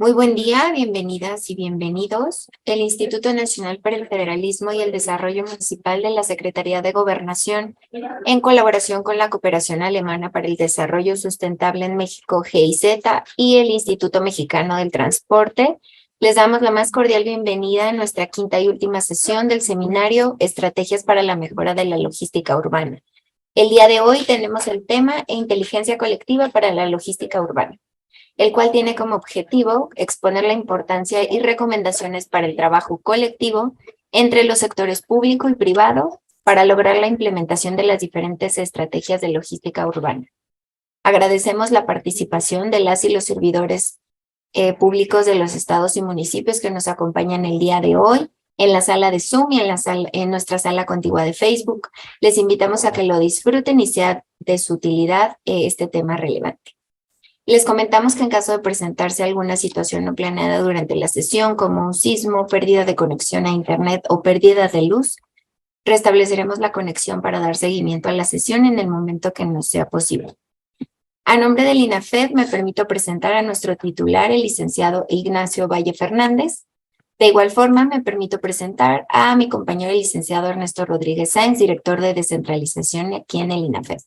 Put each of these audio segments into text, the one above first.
Muy buen día, bienvenidas y bienvenidos. El Instituto Nacional para el Federalismo y el Desarrollo Municipal de la Secretaría de Gobernación, en colaboración con la Cooperación Alemana para el Desarrollo Sustentable en México, GIZ, y el Instituto Mexicano del Transporte, les damos la más cordial bienvenida en nuestra quinta y última sesión del seminario Estrategias para la Mejora de la Logística Urbana. El día de hoy tenemos el tema Inteligencia Colectiva para la Logística Urbana, el cual tiene como objetivo exponer la importancia y recomendaciones para el trabajo colectivo entre los sectores público y privado para lograr la implementación de las diferentes estrategias de logística urbana. Agradecemos la participación de las y los servidores públicos de los estados y municipios que nos acompañan el día de hoy en la sala de Zoom y en nuestra sala contigua de Facebook. Les invitamos a que lo disfruten y sea de su utilidad este tema relevante. Les comentamos que en caso de presentarse alguna situación no planeada durante la sesión, como un sismo, pérdida de conexión a Internet o pérdida de luz, restableceremos la conexión para dar seguimiento a la sesión en el momento que nos sea posible. A nombre del INAFED, me permito presentar a nuestro titular, el licenciado Ignacio Valle Fernández. De igual forma, me permito presentar a mi compañero, el licenciado Ernesto Rodríguez Sáenz, director de descentralización aquí en el INAFED.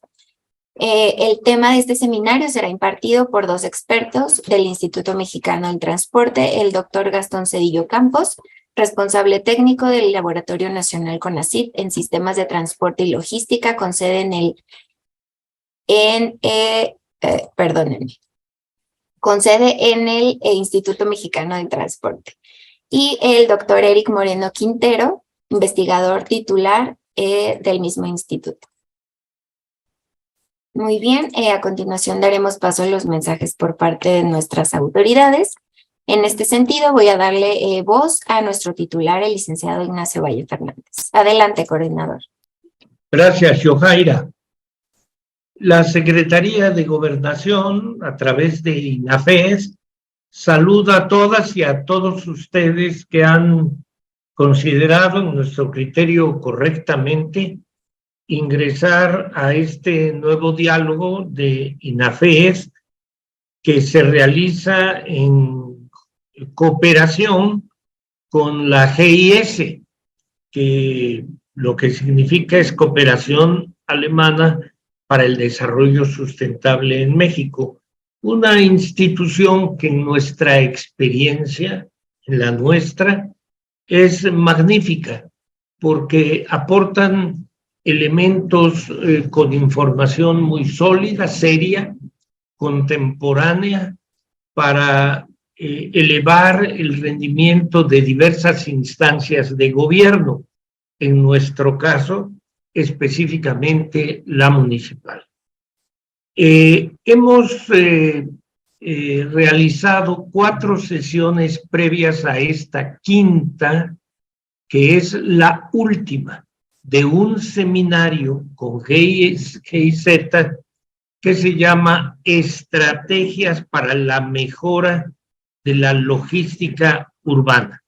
El tema de este seminario será impartido por dos expertos del Instituto Mexicano del Transporte, el doctor Gastón Cedillo Campos, responsable técnico del Laboratorio Nacional CONACYT en Sistemas de Transporte y Logística, con sede con sede en el Instituto Mexicano del Transporte. Y el doctor Eric Moreno Quintero, investigador titular del mismo instituto. Muy bien, a continuación daremos paso a los mensajes por parte de nuestras autoridades. En este sentido, voy a darle voz a nuestro titular, el licenciado Ignacio Valle Fernández. Adelante, coordinador. Gracias, Yojaira. La Secretaría de Gobernación, a través de INAFED, saluda a todas y a todos ustedes que han considerado en nuestro criterio correctamente ingresar a este nuevo diálogo de INAFED que se realiza en cooperación con la GIS, que lo que significa es Cooperación Alemana para el Desarrollo Sustentable en México, una institución que en nuestra experiencia, en la nuestra, es magnífica porque aportan elementos con información muy sólida, seria, contemporánea, para elevar el rendimiento de diversas instancias de gobierno, en nuestro caso, específicamente la municipal. Hemos realizado 4 sesiones previas a esta quinta, que es la última de un seminario con GIZ que se llama Estrategias para la Mejora de la Logística Urbana.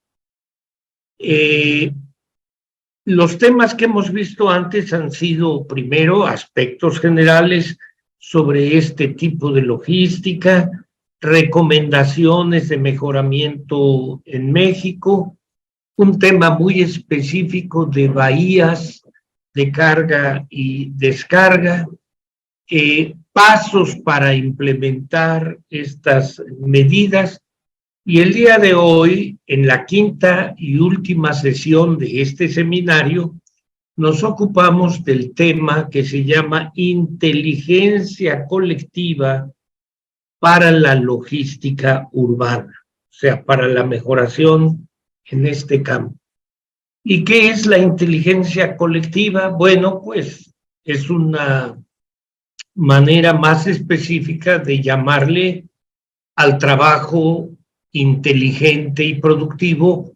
Los temas que hemos visto antes han sido, primero, aspectos generales sobre este tipo de logística, recomendaciones de mejoramiento en México, un tema muy específico de bahías de carga y descarga, pasos para implementar estas medidas. Y el día de hoy, en la quinta y última sesión de este seminario, nos ocupamos del tema que se llama inteligencia colectiva para la logística urbana, o sea, para la mejoración en este campo. ¿Y qué es la inteligencia colectiva? Bueno, pues es una manera más específica de llamarle al trabajo inteligente y productivo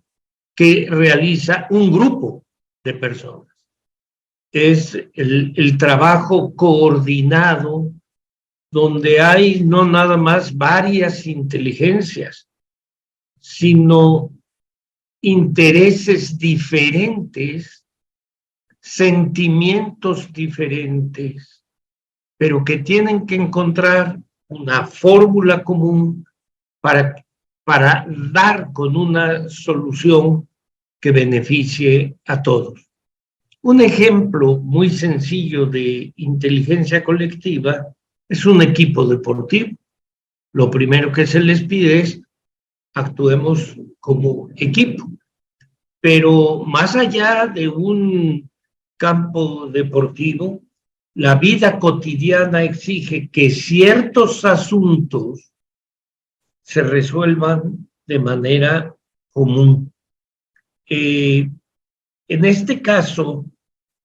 que realiza un grupo de personas. Es el trabajo coordinado donde hay no nada más varias inteligencias, sino intereses diferentes, sentimientos diferentes, pero que tienen que encontrar una fórmula común para para dar con una solución que beneficie a todos. Un ejemplo muy sencillo de inteligencia colectiva es un equipo deportivo. Lo primero que se les pide es actuemos como equipo, pero más allá de un campo deportivo, la vida cotidiana exige que ciertos asuntos se resuelvan de manera común. En este caso,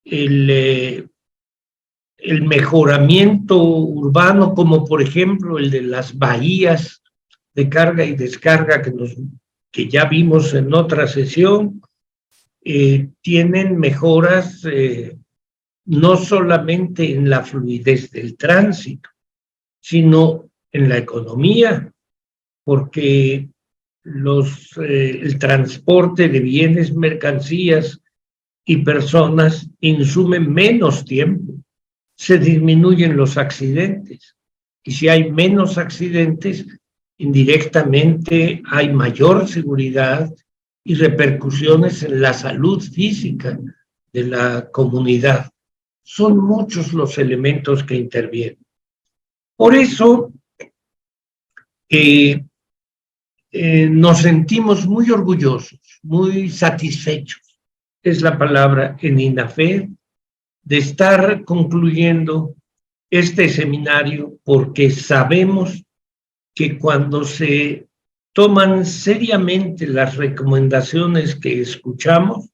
el mejoramiento urbano, como por ejemplo el de las bahías de carga y descarga que ya vimos en otra sesión, tienen mejoras no solamente en la fluidez del tránsito, sino en la economía, porque el transporte de bienes, mercancías y personas insume menos tiempo, se disminuyen los accidentes. Y si hay menos accidentes, indirectamente hay mayor seguridad y repercusiones en la salud física de la comunidad. Son muchos los elementos que intervienen. Por eso nos sentimos muy orgullosos, muy satisfechos, es la palabra en INAFED, de estar concluyendo este seminario porque sabemos que cuando se toman seriamente las recomendaciones que escuchamos,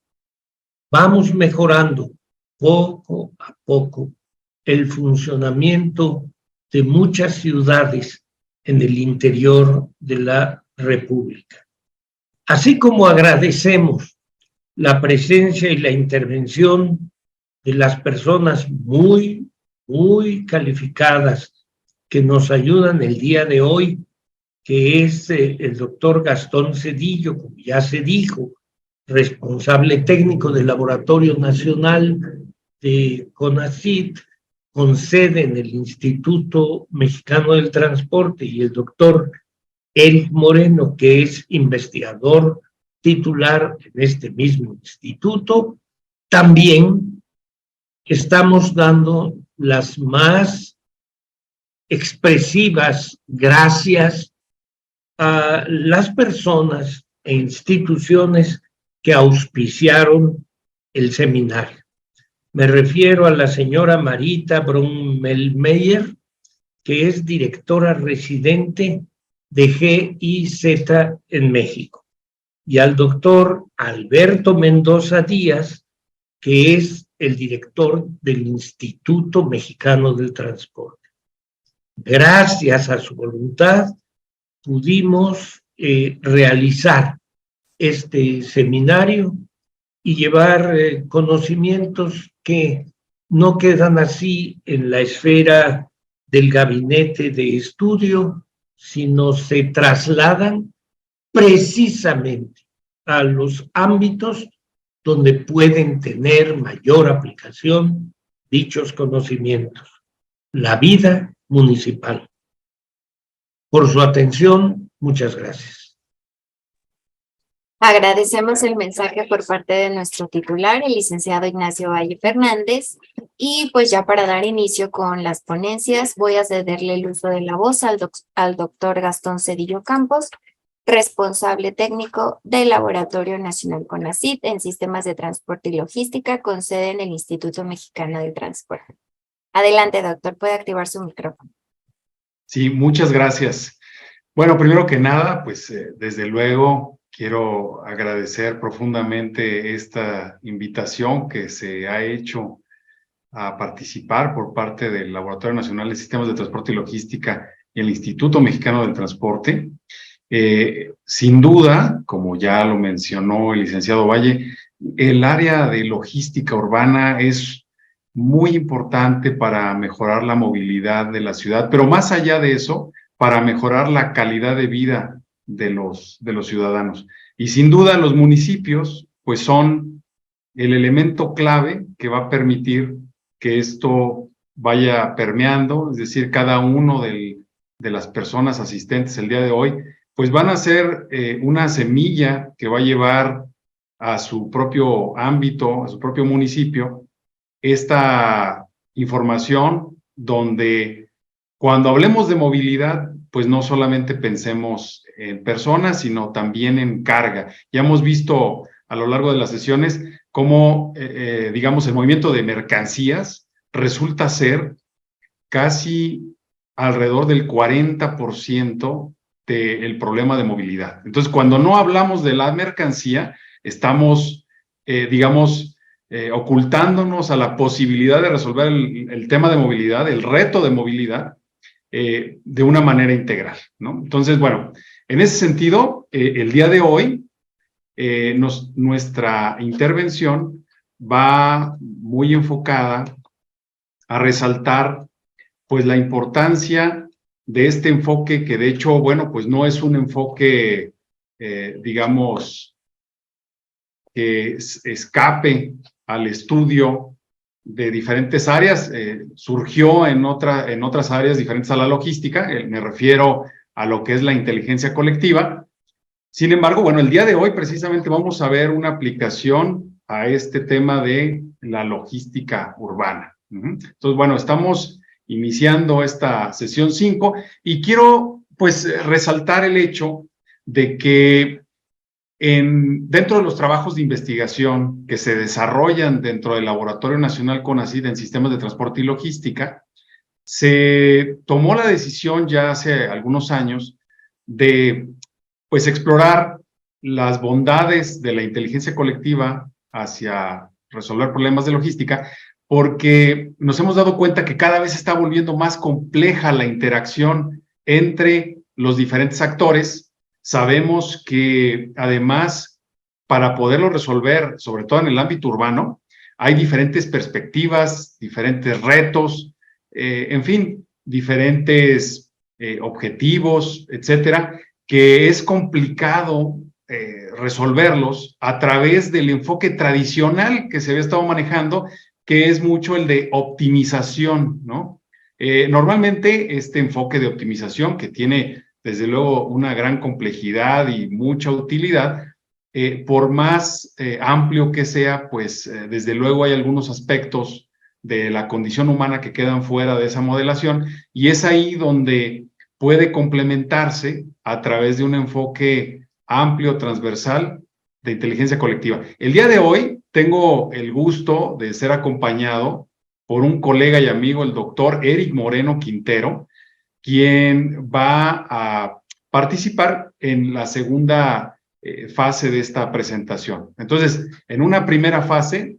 vamos mejorando poco a poco el funcionamiento de muchas ciudades en el interior de la República. Así como agradecemos la presencia y la intervención de las personas muy calificadas que nos ayudan el día de hoy, que es el doctor Gastón Cedillo, como ya se dijo, responsable técnico del Laboratorio Nacional de CONACYT, con sede en el Instituto Mexicano del Transporte, y el doctor Eric Moreno, que es investigador titular en este mismo instituto. También estamos dando las más expresivas gracias a las personas e instituciones que auspiciaron el seminario. Me refiero a la señora Marita Brunmelmeyer, que es directora residente de GIZ en México, y al doctor Alberto Mendoza Díaz, que es el director del Instituto Mexicano del Transporte. Gracias a su voluntad, pudimos realizar este seminario y llevar conocimientos que no quedan así en la esfera del gabinete de estudio, sino se trasladan precisamente a los ámbitos donde pueden tener mayor aplicación dichos conocimientos. La vida municipal. Por su atención, muchas gracias. Agradecemos el mensaje por parte de nuestro titular, el licenciado Ignacio Valle Fernández. Y pues ya para dar inicio con las ponencias, voy a cederle el uso de la voz al doctor Gastón Cedillo Campos, responsable técnico del Laboratorio Nacional CONACYT en Sistemas de Transporte y Logística, con sede en el Instituto Mexicano del Transporte. Adelante, doctor, puede activar su micrófono. Sí, muchas gracias. Bueno, primero que nada, pues desde luego quiero agradecer profundamente esta invitación que se ha hecho a participar por parte del Laboratorio Nacional de Sistemas de Transporte y Logística y el Instituto Mexicano del Transporte. Sin duda, como ya lo mencionó el licenciado Valle, el área de logística urbana es muy importante para mejorar la movilidad de la ciudad, pero más allá de eso, para mejorar la calidad de vida de los ciudadanos. Y sin duda los municipios, pues son el elemento clave que va a permitir que esto vaya permeando, es decir, cada uno de las personas asistentes el día de hoy pues van a ser una semilla que va a llevar a su propio ámbito, a su propio municipio, esta información donde cuando hablemos de movilidad, pues no solamente pensemos en personas, sino también en carga. Ya hemos visto a lo largo de las sesiones cómo, digamos, el movimiento de mercancías resulta ser casi alrededor del 40% del problema de movilidad. Entonces, cuando no hablamos de la mercancía, estamos, digamos, ocultándonos a la posibilidad de resolver el tema de movilidad, el reto de movilidad, de una manera integral, ¿no? Entonces, bueno, en ese sentido, el día de hoy, nuestra intervención va muy enfocada a resaltar pues la importancia de este enfoque que de hecho, bueno, pues no es un enfoque, digamos, que escape al estudio de diferentes áreas, surgió en otras áreas diferentes a la logística, me refiero a lo que es la inteligencia colectiva. Sin embargo, bueno, el día de hoy precisamente vamos a ver una aplicación a este tema de la logística urbana. Entonces, bueno, estamos iniciando esta sesión 5 y quiero pues resaltar el hecho de que dentro de los trabajos de investigación que se desarrollan dentro del Laboratorio Nacional CONACYT en Sistemas de Transporte y Logística, se tomó la decisión ya hace algunos años de pues explorar las bondades de la inteligencia colectiva hacia resolver problemas de logística, porque nos hemos dado cuenta que cada vez se está volviendo más compleja la interacción entre los diferentes actores. Sabemos que además, para poderlo resolver, sobre todo en el ámbito urbano, hay diferentes perspectivas, diferentes retos, en fin, diferentes objetivos, etcétera, que es complicado resolverlos a través del enfoque tradicional que se había estado manejando, que es mucho el de optimización, ¿no? Normalmente este enfoque de optimización, que tiene desde luego una gran complejidad y mucha utilidad, por más amplio que sea, pues desde luego hay algunos aspectos de la condición humana que quedan fuera de esa modelación, y es ahí donde puede complementarse a través de un enfoque amplio, transversal, de inteligencia colectiva. El día de hoy tengo el gusto de ser acompañado por un colega y amigo, el doctor Eric Moreno Quintero, quien va a participar en la segunda fase de esta presentación. Entonces, en una primera fase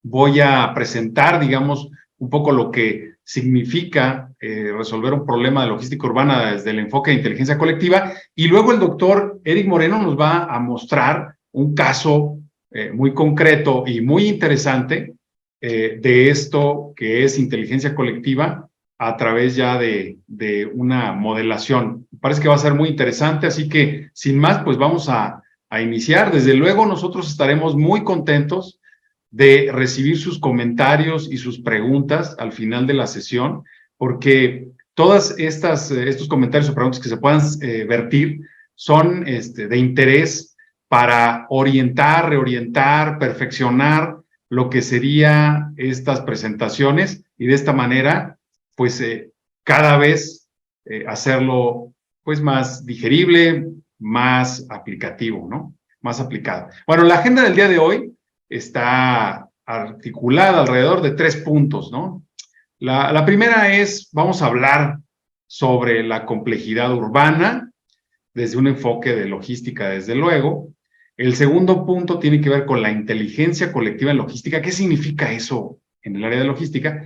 voy a presentar, digamos, un poco lo que significa resolver un problema de logística urbana desde el enfoque de inteligencia colectiva, y luego el doctor Eric Moreno nos va a mostrar un caso muy concreto y muy interesante de esto que es inteligencia colectiva a través ya de una modelación. Parece que va a ser muy interesante, así que sin más, pues vamos a iniciar. Desde luego nosotros estaremos muy contentos de recibir sus comentarios y sus preguntas al final de la sesión, porque todas estos comentarios o preguntas que se puedan vertir son de interés para orientar, reorientar, perfeccionar lo que serían estas presentaciones, y de esta manera, pues cada vez hacerlo pues más digerible, más aplicativo, ¿no? Más aplicado. Bueno, la agenda del día de hoy está articulada alrededor de 3 puntos, ¿no? La primera es, vamos a hablar sobre la complejidad urbana desde un enfoque de logística, desde luego. El segundo punto tiene que ver con la inteligencia colectiva en logística. ¿Qué significa eso en el área de logística?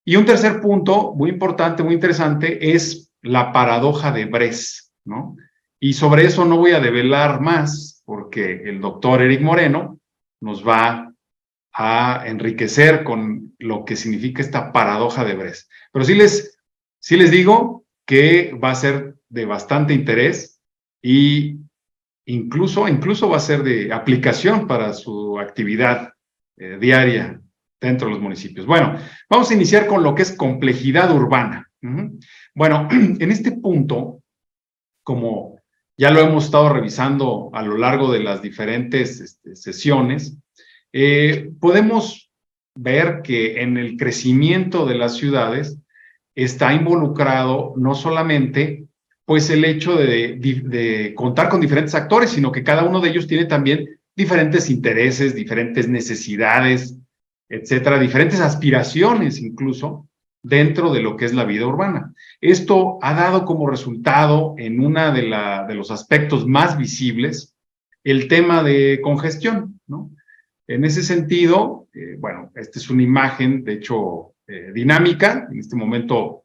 Y un tercer punto muy importante, muy interesante, es la paradoja de Bress, ¿no? Y sobre eso no voy a develar más, porque el doctor Eric Moreno nos va a enriquecer con lo que significa esta paradoja de Bress. Pero sí les digo que va a ser de bastante interés, y incluso va a ser de aplicación para su actividad diaria dentro de los municipios. Bueno, vamos a iniciar con lo que es complejidad urbana. Bueno, en este punto, como ya lo hemos estado revisando a lo largo de las diferentes sesiones, podemos ver que en el crecimiento de las ciudades está involucrado no solamente pues el hecho de contar con diferentes actores, sino que cada uno de ellos tiene también diferentes intereses, diferentes necesidades, etcétera, diferentes aspiraciones incluso dentro de lo que es la vida urbana. Esto ha dado como resultado en una de los aspectos más visibles el tema de congestión, ¿no? En ese sentido, bueno, esta es una imagen, de hecho, dinámica. En este momento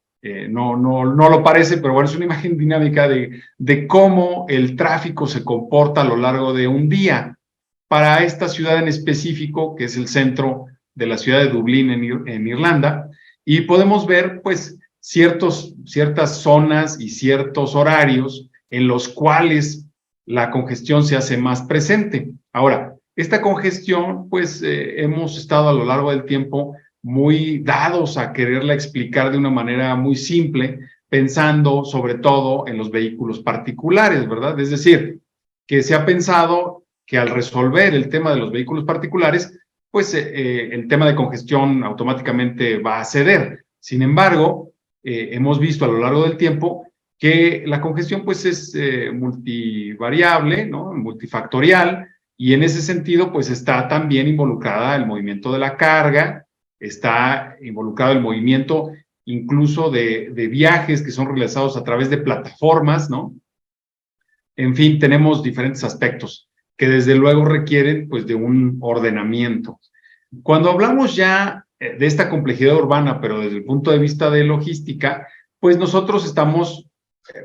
no lo parece, pero bueno, es una imagen dinámica de cómo el tráfico se comporta a lo largo de un día para esta ciudad en específico, que es el centro de la ciudad de Dublín en Irlanda, y podemos ver, pues, ciertas zonas y ciertos horarios en los cuales la congestión se hace más presente. Ahora, esta congestión, pues, hemos estado a lo largo del tiempo muy dados a quererla explicar de una manera muy simple, pensando sobre todo en los vehículos particulares, ¿verdad? Es decir, que se ha pensado que al resolver el tema de los vehículos particulares, pues el tema de congestión automáticamente va a ceder. Sin embargo, hemos visto a lo largo del tiempo que la congestión pues es multivariable, ¿no? Multifactorial, y en ese sentido pues está también involucrada el movimiento de la carga, está involucrado el movimiento incluso de viajes que son realizados a través de plataformas, ¿no? En fin, tenemos diferentes aspectos que desde luego requieren pues de un ordenamiento. Cuando hablamos ya de esta complejidad urbana, pero desde el punto de vista de logística, pues nosotros estamos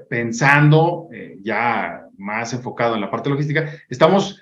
pensando, ya más enfocado en la parte logística, estamos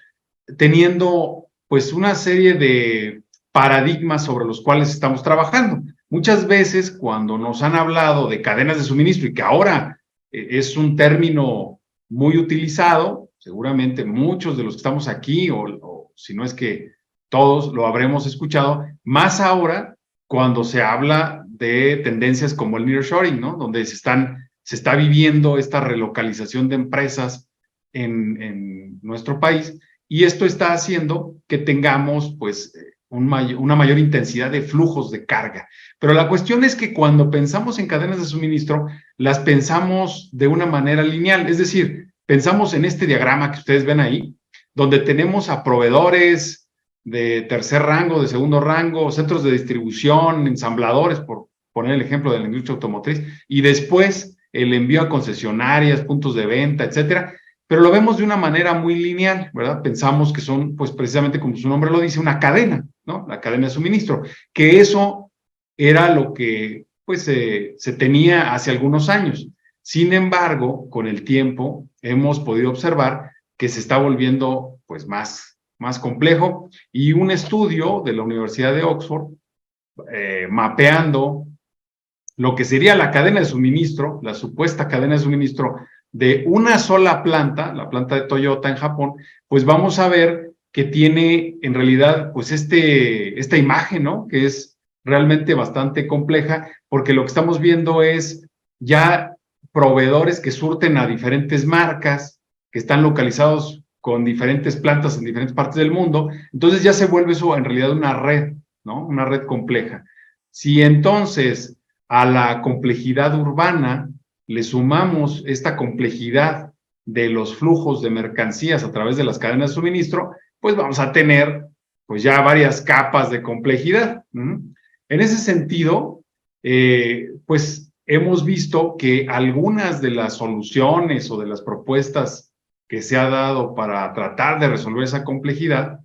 teniendo pues una serie de paradigmas sobre los cuales estamos trabajando. Muchas veces cuando nos han hablado de cadenas de suministro y que ahora es un término muy utilizado, seguramente muchos de los que estamos aquí, o si no es que todos lo habremos escuchado, más ahora cuando se habla de tendencias como el nearshoring, ¿no? Donde se está viviendo esta relocalización de empresas en nuestro país, y esto está haciendo que tengamos pues una mayor intensidad de flujos de carga. Pero la cuestión es que cuando pensamos en cadenas de suministro, las pensamos de una manera lineal, es decir, pensamos en este diagrama que ustedes ven ahí, donde tenemos a proveedores de tercer rango, de segundo rango, centros de distribución, ensambladores, por poner el ejemplo de la industria automotriz, y después el envío a concesionarias, puntos de venta, etcétera, pero lo vemos de una manera muy lineal, ¿verdad? Pensamos que son, pues precisamente como su nombre lo dice, una cadena, ¿no? La cadena de suministro, que eso era lo que, pues, se tenía hace algunos años. Sin embargo, con el tiempo hemos podido observar que se está volviendo, pues, más complejo, y un estudio de la Universidad de Oxford, mapeando lo que sería la cadena de suministro, la supuesta cadena de suministro de una sola planta, la planta de Toyota en Japón, pues vamos a ver que tiene en realidad pues esta imagen, ¿no? Que es realmente bastante compleja, porque lo que estamos viendo es ya proveedores que surten a diferentes marcas, que están localizados con diferentes plantas en diferentes partes del mundo. Entonces ya se vuelve eso en realidad una red, ¿no? Una red compleja. Si entonces a la complejidad urbana le sumamos esta complejidad de los flujos de mercancías a través de las cadenas de suministro, pues vamos a tener pues ya varias capas de complejidad. En ese sentido, pues hemos visto que algunas de las soluciones o de las propuestas que se ha dado para tratar de resolver esa complejidad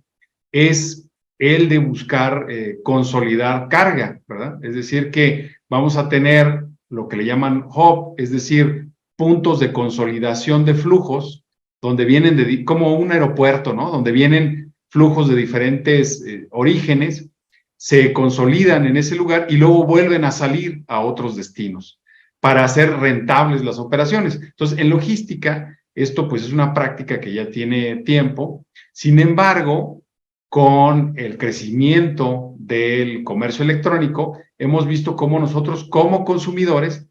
es el de buscar consolidar carga, ¿verdad? Es decir, que vamos a tener lo que le llaman hub, es decir, puntos de consolidación de flujos, donde vienen como un aeropuerto, ¿no? Donde vienen flujos de diferentes orígenes, se consolidan en ese lugar y luego vuelven a salir a otros destinos para hacer rentables las operaciones. Entonces, en logística, esto pues es una práctica que ya tiene tiempo. Sin embargo, con el crecimiento del comercio electrónico, hemos visto cómo nosotros como consumidores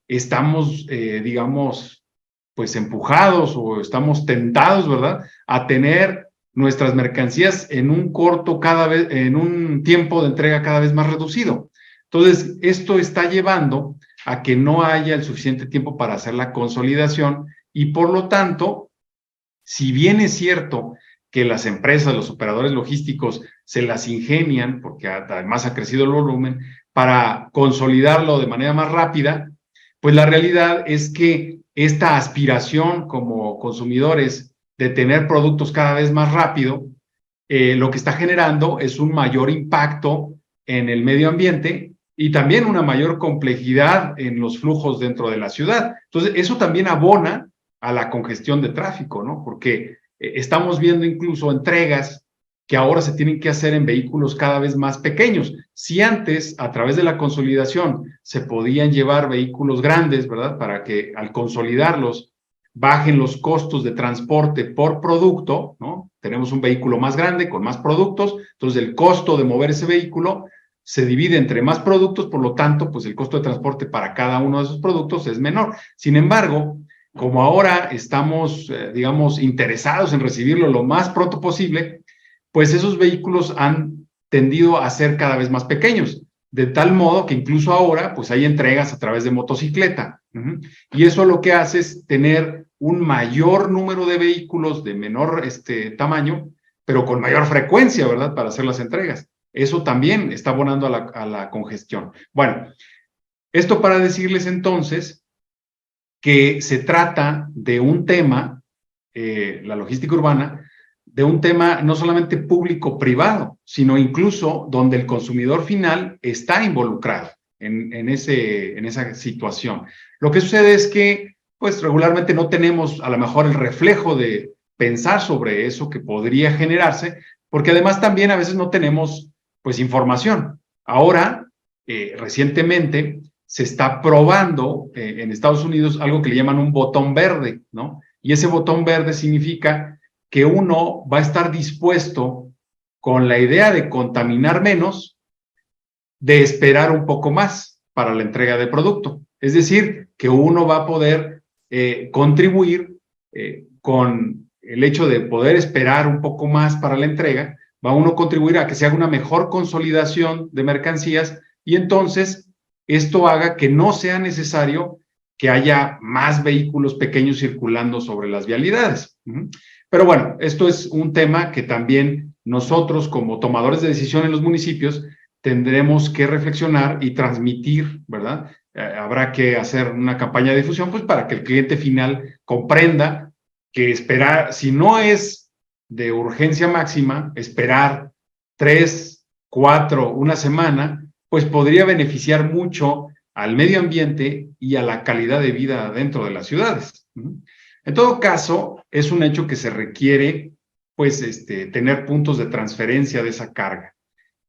estamos, digamos, pues empujados o estamos tentados, ¿verdad?, a tener nuestras mercancías en en un tiempo de entrega cada vez más reducido. Entonces, esto está llevando a que no haya el suficiente tiempo para hacer la consolidación y por lo tanto, si bien es cierto que las empresas, los operadores logísticos se las ingenian, porque además ha crecido el volumen, para consolidarlo de manera más rápida, pues la realidad es que esta aspiración como consumidores de tener productos cada vez más rápido, lo que está generando es un mayor impacto en el medio ambiente y también una mayor complejidad en los flujos dentro de la ciudad. Entonces, eso también abona a la congestión de tráfico, ¿no? Porque estamos viendo incluso entregas que ahora se tienen que hacer en vehículos cada vez más pequeños. Si antes, a través de la consolidación, se podían llevar vehículos grandes, ¿verdad?, para que al consolidarlos bajen los costos de transporte por producto, ¿no? Tenemos un vehículo más grande con más productos, entonces el costo de mover ese vehículo se divide entre más productos, por lo tanto, pues el costo de transporte para cada uno de esos productos es menor. Sin embargo, como ahora estamos, digamos, interesados en recibirlo lo más pronto posible, pues esos vehículos han tendido a ser cada vez más pequeños, de tal modo que incluso ahora, pues hay entregas a través de motocicleta. Y eso lo que hace es tener un mayor número de vehículos de menor tamaño, pero con mayor frecuencia, ¿verdad?, para hacer las entregas. Eso también está abonando a la congestión. Bueno, esto para decirles entonces que se trata de un tema, la logística urbana, de un tema no solamente público-privado, sino incluso donde el consumidor final está involucrado en esa situación. Lo que sucede es que, pues, regularmente no tenemos a lo mejor el reflejo de pensar sobre eso que podría generarse, porque además también a veces no tenemos, pues, información. Ahora, recientemente, se está probando en Estados Unidos algo que le llaman un botón verde, ¿no? Y ese botón verde significa que uno va a estar dispuesto, con la idea de contaminar menos, de esperar un poco más para la entrega de producto. Es decir, que uno va a poder contribuir con el hecho de poder esperar un poco más para la entrega, va uno a contribuir a que se haga una mejor consolidación de mercancías y entonces esto haga que no sea necesario que haya más vehículos pequeños circulando sobre las vialidades. Pero bueno, esto es un tema que también nosotros como tomadores de decisión en los municipios tendremos que reflexionar y transmitir, ¿verdad? Habrá que hacer una campaña de difusión, pues para que el cliente final comprenda que esperar, si no es de urgencia máxima, esperar 3, 4, una semana, pues podría beneficiar mucho al medio ambiente y a la calidad de vida dentro de las ciudades. En todo caso, es un hecho que se requiere, pues, tener puntos de transferencia de esa carga.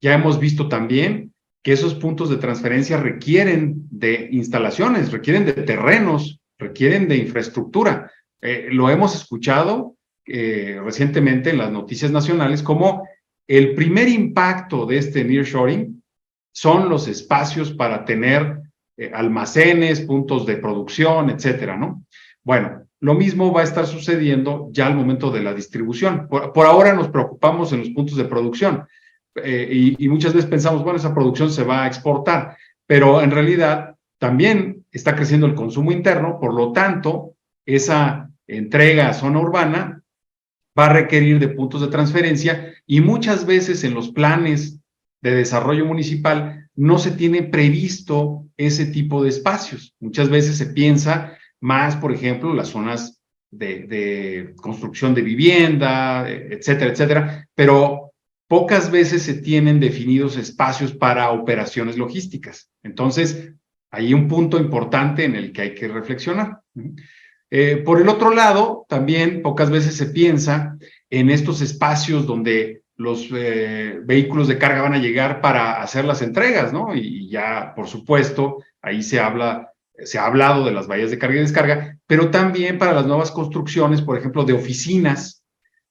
Ya hemos visto también que esos puntos de transferencia requieren de instalaciones, requieren de terrenos, requieren de infraestructura. Lo hemos escuchado recientemente en las noticias nacionales como el primer impacto de este nearshoring son los espacios para tener almacenes, puntos de producción, etcétera, ¿no? Bueno, lo mismo va a estar sucediendo ya al momento de la distribución. Por ahora nos preocupamos en los puntos de producción y muchas veces pensamos, bueno, esa producción se va a exportar, pero en realidad también está creciendo el consumo interno, por lo tanto, esa entrega a zona urbana va a requerir de puntos de transferencia y muchas veces en los planes de desarrollo municipal no se tiene previsto ese tipo de espacios. Muchas veces se piensa más, por ejemplo, las zonas de construcción de vivienda, etcétera, etcétera, pero pocas veces se tienen definidos espacios para operaciones logísticas. Entonces, hay un punto importante en el que hay que reflexionar. Por el otro lado, también pocas veces se piensa en estos espacios donde los vehículos de carga van a llegar para hacer las entregas, ¿no? Y ya, por supuesto, ahí se ha hablado de las bahías de carga y descarga, pero también para las nuevas construcciones, por ejemplo, de oficinas,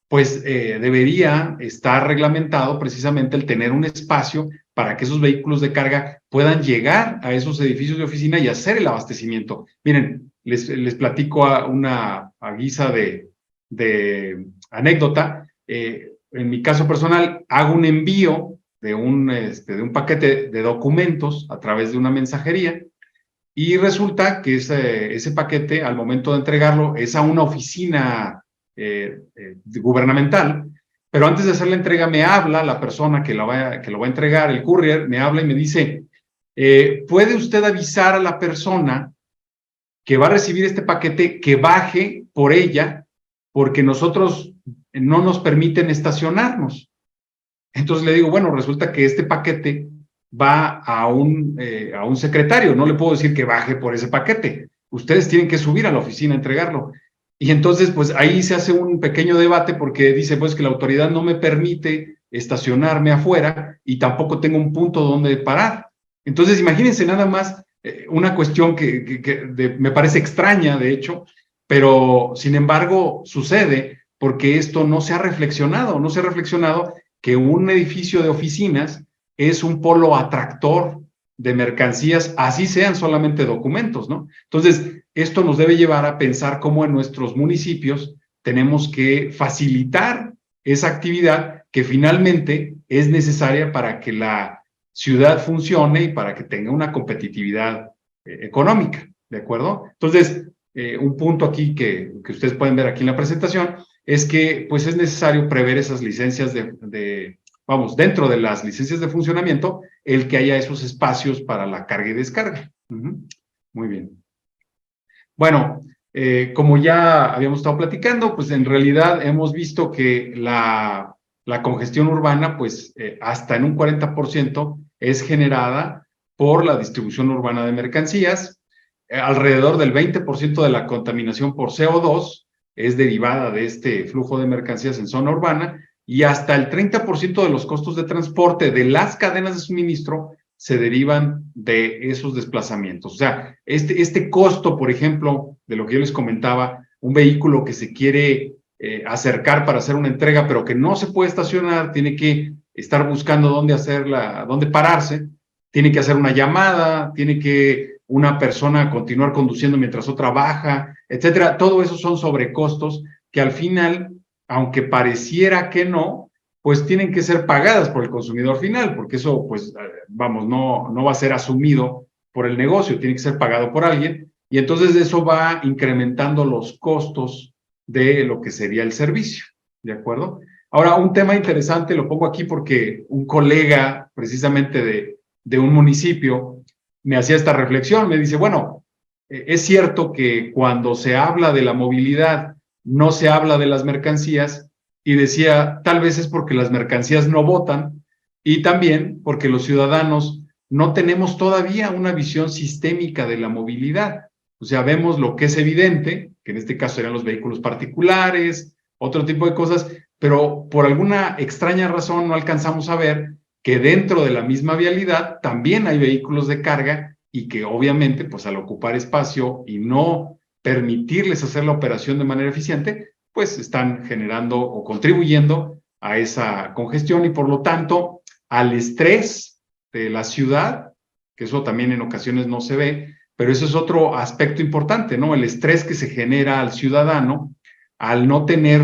pues debería estar reglamentado precisamente el tener un espacio para que esos vehículos de carga puedan llegar a esos edificios de oficina y hacer el abastecimiento. Miren, les platico a guisa de anécdota. En mi caso personal, hago un envío de un paquete de documentos a través de una mensajería y resulta que ese paquete, al momento de entregarlo, es a una oficina gubernamental, pero antes de hacer la entrega me habla la persona que lo va a entregar, el courier, me habla y me dice, ¿puede usted avisar a la persona que va a recibir este paquete que baje por ella porque nosotros no nos permiten estacionarnos? Entonces le digo, bueno, resulta que este paquete va a un secretario, no le puedo decir que baje por ese paquete, ustedes tienen que subir a la oficina a entregarlo. Y entonces, pues ahí se hace un pequeño debate porque dice, pues que la autoridad no me permite estacionarme afuera y tampoco tengo un punto donde parar. Entonces, imagínense nada más una cuestión que me parece extraña, de hecho, pero sin embargo sucede porque esto no se ha reflexionado que un edificio de oficinas es un polo atractor de mercancías, así sean solamente documentos, ¿no? Entonces, esto nos debe llevar a pensar cómo en nuestros municipios tenemos que facilitar esa actividad que finalmente es necesaria para que la ciudad funcione y para que tenga una competitividad económica, ¿de acuerdo? Entonces, un punto aquí que ustedes pueden ver aquí en la presentación es que pues es necesario prever esas licencias dentro de las licencias de funcionamiento, el que haya esos espacios para la carga y descarga. Muy bien. Bueno, como ya habíamos estado platicando, pues en realidad hemos visto que la congestión urbana, pues hasta en un 40% es generada por la distribución urbana de mercancías. Alrededor del 20% de la contaminación por CO2 es derivada de este flujo de mercancías en zona urbana y hasta el 30% de los costos de transporte de las cadenas de suministro se derivan de esos desplazamientos. O sea, este costo, por ejemplo, de lo que yo les comentaba, un vehículo que se quiere acercar para hacer una entrega, pero que no se puede estacionar, tiene que estar buscando dónde pararse, tiene que hacer una llamada, tiene que una persona continuar conduciendo mientras otra baja, etcétera. Todo eso son sobrecostos que al final, aunque pareciera que no, pues tienen que ser pagadas por el consumidor final, porque eso, pues, vamos, no va a ser asumido por el negocio, tiene que ser pagado por alguien, y entonces eso va incrementando los costos de lo que sería el servicio, ¿de acuerdo? Ahora, un tema interesante, lo pongo aquí porque un colega, precisamente de un municipio, me hacía esta reflexión, me dice, bueno, es cierto que cuando se habla de la movilidad, no se habla de las mercancías, y decía, tal vez es porque las mercancías no votan y también porque los ciudadanos no tenemos todavía una visión sistémica de la movilidad. O sea, vemos lo que es evidente, que en este caso serían los vehículos particulares, otro tipo de cosas, pero por alguna extraña razón no alcanzamos a ver que dentro de la misma vialidad también hay vehículos de carga y que obviamente, pues al ocupar espacio y no permitirles hacer la operación de manera eficiente, pues están generando o contribuyendo a esa congestión y por lo tanto al estrés de la ciudad, que eso también en ocasiones no se ve, pero eso es otro aspecto importante, ¿no? El estrés que se genera al ciudadano al no tener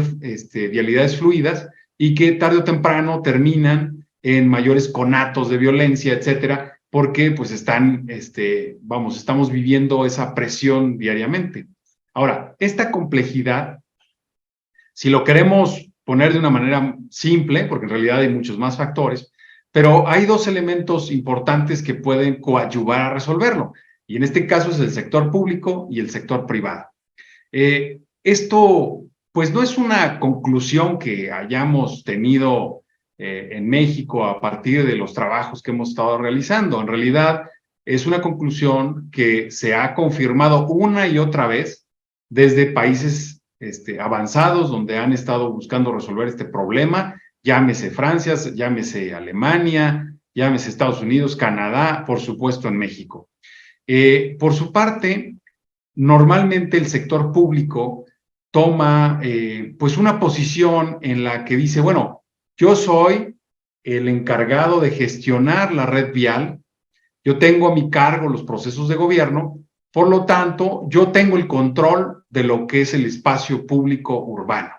vialidades fluidas y que tarde o temprano terminan en mayores conatos de violencia, etcétera, porque pues estamos viviendo esa presión diariamente. Ahora, esta complejidad, si lo queremos poner de una manera simple, porque en realidad hay muchos más factores, pero hay dos elementos importantes que pueden coadyuvar a resolverlo, y en este caso es el sector público y el sector privado. Esto, pues no es una conclusión que hayamos tenido en México a partir de los trabajos que hemos estado realizando. En realidad, es una conclusión que se ha confirmado una y otra vez desde países avanzados donde han estado buscando resolver este problema, llámese Francia, llámese Alemania, llámese Estados Unidos, Canadá, por supuesto en México. Por su parte, normalmente el sector público toma pues una posición en la que dice, bueno, yo soy el encargado de gestionar la red vial, yo tengo a mi cargo los procesos de gobierno, Por lo tanto, yo tengo el control de lo que es el espacio público urbano.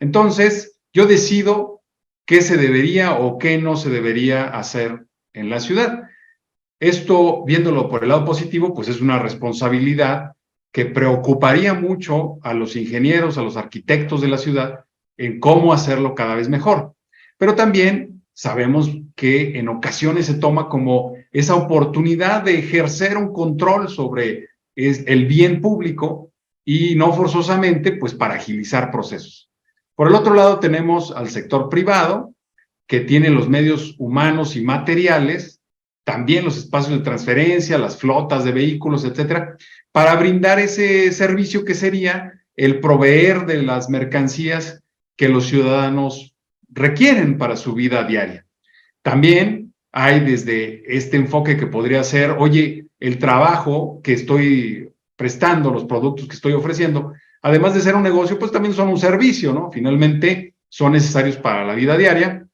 Entonces, yo decido qué se debería o qué no se debería hacer en la ciudad. Esto, viéndolo por el lado positivo, pues es una responsabilidad que preocuparía mucho a los ingenieros, a los arquitectos de la ciudad, en cómo hacerlo cada vez mejor. Pero también sabemos que en ocasiones se toma como esa oportunidad de ejercer un control sobre el bien público y no forzosamente, pues para agilizar procesos. Por el otro lado tenemos al sector privado, que tiene los medios humanos y materiales, también los espacios de transferencia, las flotas de vehículos, etcétera, para brindar ese servicio que sería el proveer de las mercancías que los ciudadanos requieren para su vida diaria. También hay desde este enfoque que podría ser, oye, el trabajo que estoy prestando, los productos que estoy ofreciendo, además de ser un negocio, pues también son un servicio, ¿no? Finalmente son necesarios para la vida diaria,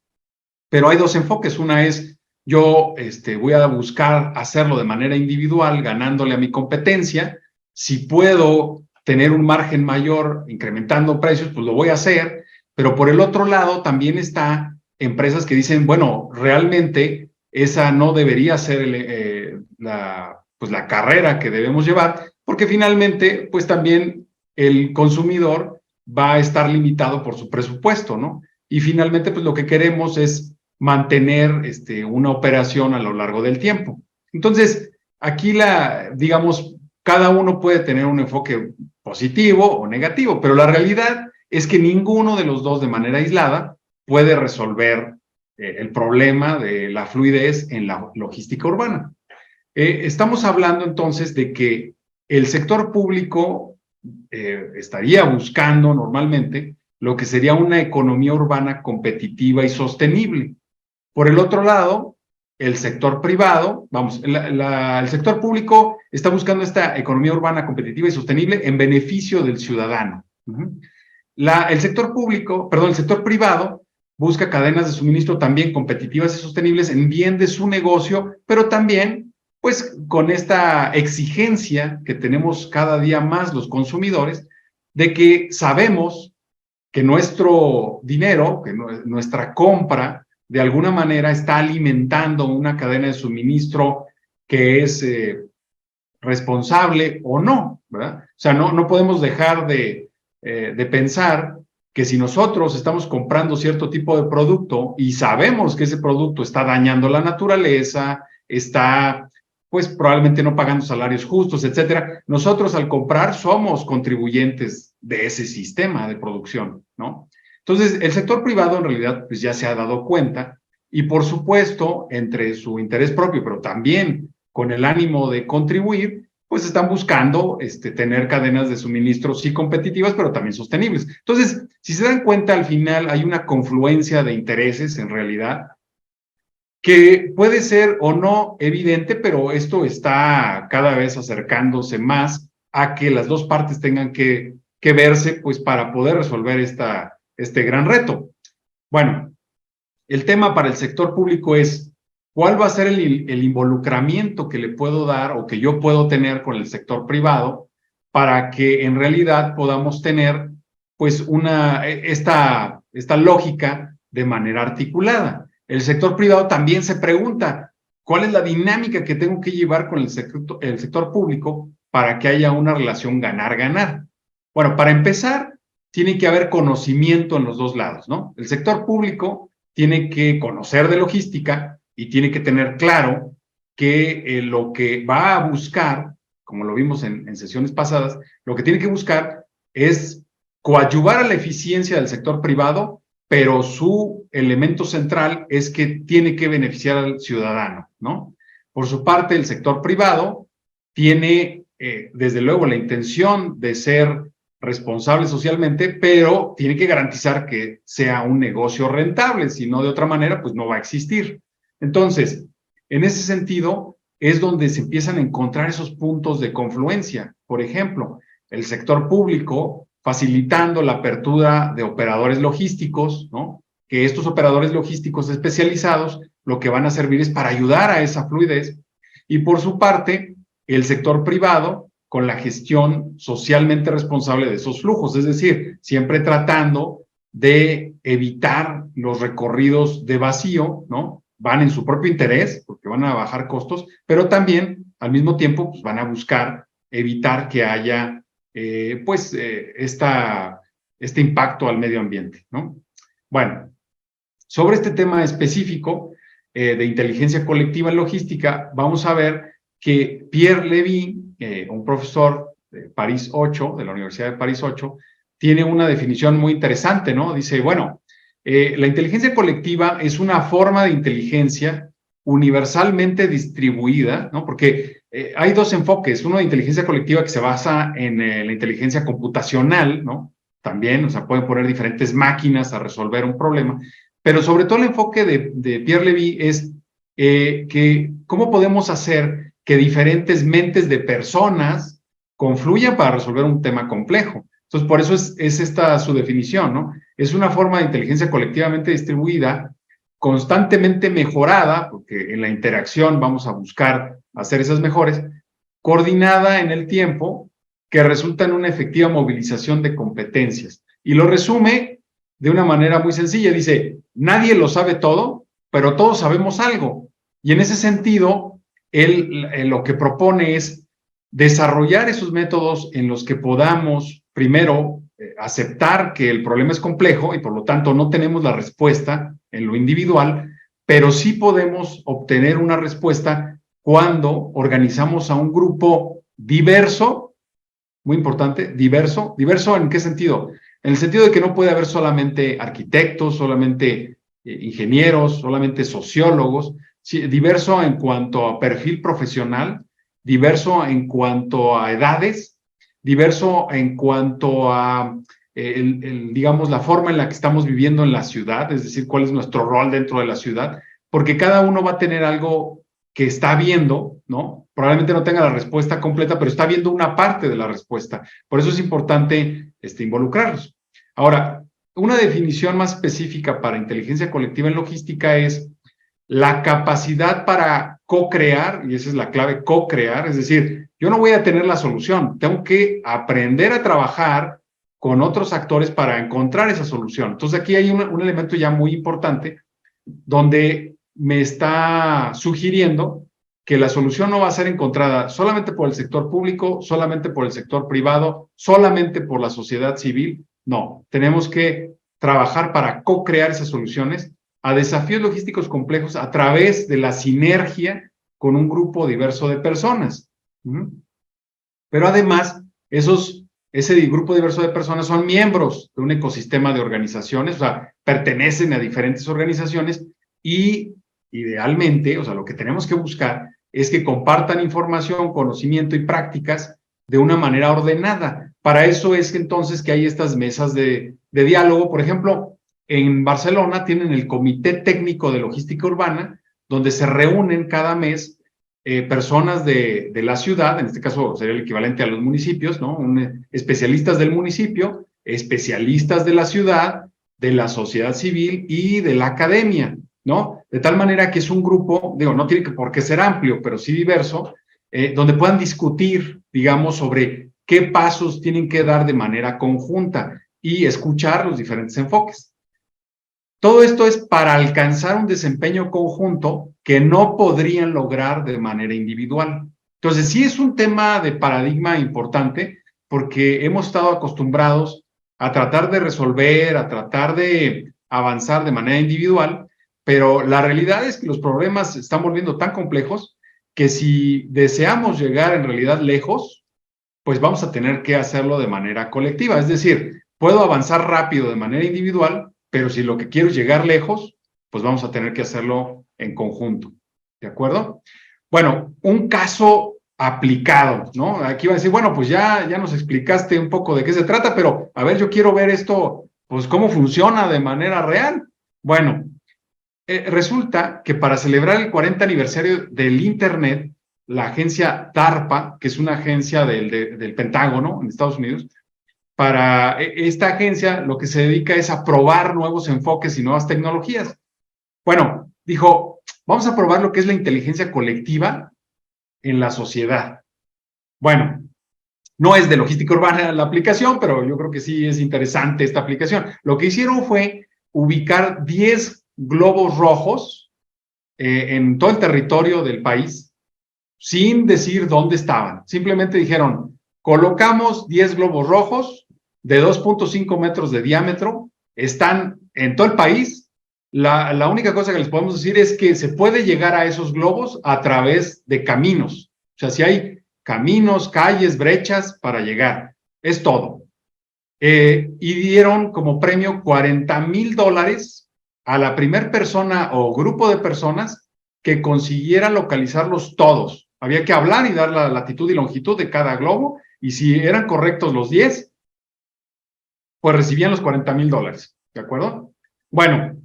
pero hay dos enfoques. Una es, yo voy a buscar hacerlo de manera individual, ganándole a mi competencia. Si puedo tener un margen mayor incrementando precios, pues lo voy a hacer. Pero por el otro lado también está empresas que dicen, bueno, realmente esa no debería ser la carrera que debemos llevar, porque finalmente, pues también el consumidor va a estar limitado por su presupuesto, ¿no? Y finalmente, pues lo que queremos es mantener una operación a lo largo del tiempo. Entonces, aquí digamos, cada uno puede tener un enfoque positivo o negativo, pero la realidad es que ninguno de los dos de manera aislada puede resolver el problema de la fluidez en la logística urbana. Estamos hablando entonces de que el sector público estaría buscando normalmente lo que sería una economía urbana competitiva y sostenible. Por el otro lado, el sector privado, el sector público está buscando esta economía urbana competitiva y sostenible en beneficio del ciudadano. El sector privado busca cadenas de suministro también competitivas y sostenibles en bien de su negocio, pero también, pues, con esta exigencia que tenemos cada día más los consumidores, de que sabemos que nuestro dinero, que nuestra compra, de alguna manera está alimentando una cadena de suministro que es responsable o no, ¿verdad? O sea, no podemos dejar de pensar que si nosotros estamos comprando cierto tipo de producto y sabemos que ese producto está dañando la naturaleza, está pues probablemente no pagando salarios justos, etcétera, nosotros al comprar somos contribuyentes de ese sistema de producción, ¿no? Entonces, el sector privado en realidad pues ya se ha dado cuenta y por supuesto, entre su interés propio, pero también con el ánimo de contribuir, pues están buscando tener cadenas de suministro sí competitivas, pero también sostenibles. Entonces, si se dan cuenta, al final hay una confluencia de intereses en realidad que puede ser o no evidente, pero esto está cada vez acercándose más a que las dos partes tengan que verse pues para poder resolver este gran reto. Bueno, el tema para el sector público es cuál va a ser el involucramiento que le puedo dar o que yo puedo tener con el sector privado para que en realidad podamos tener pues esta lógica de manera articulada. El sector privado también se pregunta cuál es la dinámica que tengo que llevar con el sector público para que haya una relación ganar-ganar. Bueno, para empezar, tiene que haber conocimiento en los dos lados, ¿no? El sector público tiene que conocer de logística y tiene que tener claro que lo que va a buscar, como lo vimos en sesiones pasadas, lo que tiene que buscar es coadyuvar a la eficiencia del sector privado, pero su elemento central es que tiene que beneficiar al ciudadano, ¿no? Por su parte, el sector privado tiene, desde luego, la intención de ser responsable socialmente, pero tiene que garantizar que sea un negocio rentable, si no de otra manera, pues no va a existir. Entonces, en ese sentido, es donde se empiezan a encontrar esos puntos de confluencia. Por ejemplo, el sector público facilitando la apertura de operadores logísticos, ¿no? Que estos operadores logísticos especializados lo que van a servir es para ayudar a esa fluidez. Y por su parte, el sector privado con la gestión socialmente responsable de esos flujos, es decir, siempre tratando de evitar los recorridos de vacío, ¿no? Van en su propio interés, porque van a bajar costos, pero también, al mismo tiempo, pues van a buscar evitar que haya, este impacto al medio ambiente, ¿no? Bueno, sobre este tema específico de inteligencia colectiva en logística, vamos a ver que Pierre Levy, un profesor de París 8, de la Universidad de París 8, tiene una definición muy interesante, ¿no? Dice, bueno, la inteligencia colectiva es una forma de inteligencia universalmente distribuida, ¿no? Porque hay dos enfoques, uno de inteligencia colectiva que se basa en la inteligencia computacional, ¿no? También, o sea, pueden poner diferentes máquinas a resolver un problema, pero sobre todo el enfoque de Pierre Levy es que cómo podemos hacer que diferentes mentes de personas confluyan para resolver un tema complejo. Entonces, por eso es esta su definición, ¿no? Es una forma de inteligencia colectivamente distribuida, constantemente mejorada, porque en la interacción vamos a buscar hacer esas mejores, coordinada en el tiempo, que resulta en una efectiva movilización de competencias. Y lo resume de una manera muy sencilla. Dice, nadie lo sabe todo, pero todos sabemos algo. Y en ese sentido, él lo que propone es desarrollar esos métodos en los que podamos, primero, aceptar que el problema es complejo y por lo tanto no tenemos la respuesta en lo individual, pero sí podemos obtener una respuesta cuando organizamos a un grupo diverso, muy importante, diverso. ¿Diverso en qué sentido? En el sentido de que no puede haber solamente arquitectos, solamente ingenieros, solamente sociólogos, diverso en cuanto a perfil profesional, diverso en cuanto a edades, diverso en cuanto a, digamos, la forma en la que estamos viviendo en la ciudad, es decir, cuál es nuestro rol dentro de la ciudad, porque cada uno va a tener algo que está viendo, ¿no? Probablemente no tenga la respuesta completa, pero está viendo una parte de la respuesta. Por eso es importante involucrarlos. Ahora, una definición más específica para inteligencia colectiva en logística es la capacidad para co-crear, y esa es la clave, co-crear, es decir, yo no voy a tener la solución, tengo que aprender a trabajar con otros actores para encontrar esa solución. Entonces aquí hay un elemento ya muy importante donde me está sugiriendo que la solución no va a ser encontrada solamente por el sector público, solamente por el sector privado, solamente por la sociedad civil. No, tenemos que trabajar para co-crear esas soluciones a desafíos logísticos complejos a través de la sinergia con un grupo diverso de personas. Pero además, ese grupo diverso de personas son miembros de un ecosistema de organizaciones, o sea, pertenecen a diferentes organizaciones y idealmente, o sea, lo que tenemos que buscar es que compartan información, conocimiento y prácticas de una manera ordenada. Para eso es que entonces que hay estas mesas de diálogo. Por ejemplo, en Barcelona tienen el Comité Técnico de Logística Urbana, donde se reúnen cada mes personas de la ciudad, en este caso sería el equivalente a los municipios, ¿no? Especialistas del municipio, especialistas de la ciudad, de la sociedad civil y de la academia, ¿no? De tal manera que es un grupo, digo, no tiene por qué ser amplio, pero sí diverso, donde puedan discutir, digamos, sobre qué pasos tienen que dar de manera conjunta y escuchar los diferentes enfoques. Todo esto es para alcanzar un desempeño conjunto que no podrían lograr de manera individual. Entonces, sí es un tema de paradigma importante porque hemos estado acostumbrados a tratar de resolver, a tratar de avanzar de manera individual, pero la realidad es que los problemas se están volviendo tan complejos que si deseamos llegar en realidad lejos, pues vamos a tener que hacerlo de manera colectiva. Es decir, puedo avanzar rápido de manera individual, pero si lo que quiero es llegar lejos, pues vamos a tener que hacerlo en conjunto. ¿De acuerdo? Bueno, un caso aplicado, ¿no? Aquí va a decir, bueno, pues ya nos explicaste un poco de qué se trata, pero a ver, yo quiero ver esto, pues cómo funciona de manera real. Bueno, resulta que para celebrar el 40 aniversario del Internet, la agencia DARPA, que es una agencia del Pentágono en Estados Unidos, para esta agencia lo que se dedica es a probar nuevos enfoques y nuevas tecnologías. Bueno, dijo, vamos a probar lo que es la inteligencia colectiva en la sociedad. Bueno, No es de logística urbana la aplicación, pero yo creo que sí es interesante esta aplicación. Lo que hicieron fue ubicar 10 globos rojos en todo el territorio del país, sin decir dónde estaban. Simplemente dijeron, colocamos 10 globos rojos de 2.5 metros de diámetro, están en todo el país. La única cosa que les podemos decir es que se puede llegar a esos globos a través de caminos. O sea, si hay caminos, calles, brechas para llegar. Es todo. Y dieron como premio $40,000 a la primera persona o grupo de personas que consiguiera localizarlos todos. Había que hablar y dar la latitud y longitud de cada globo, y si eran correctos los 10, pues recibían los $40,000, ¿de acuerdo? Bueno,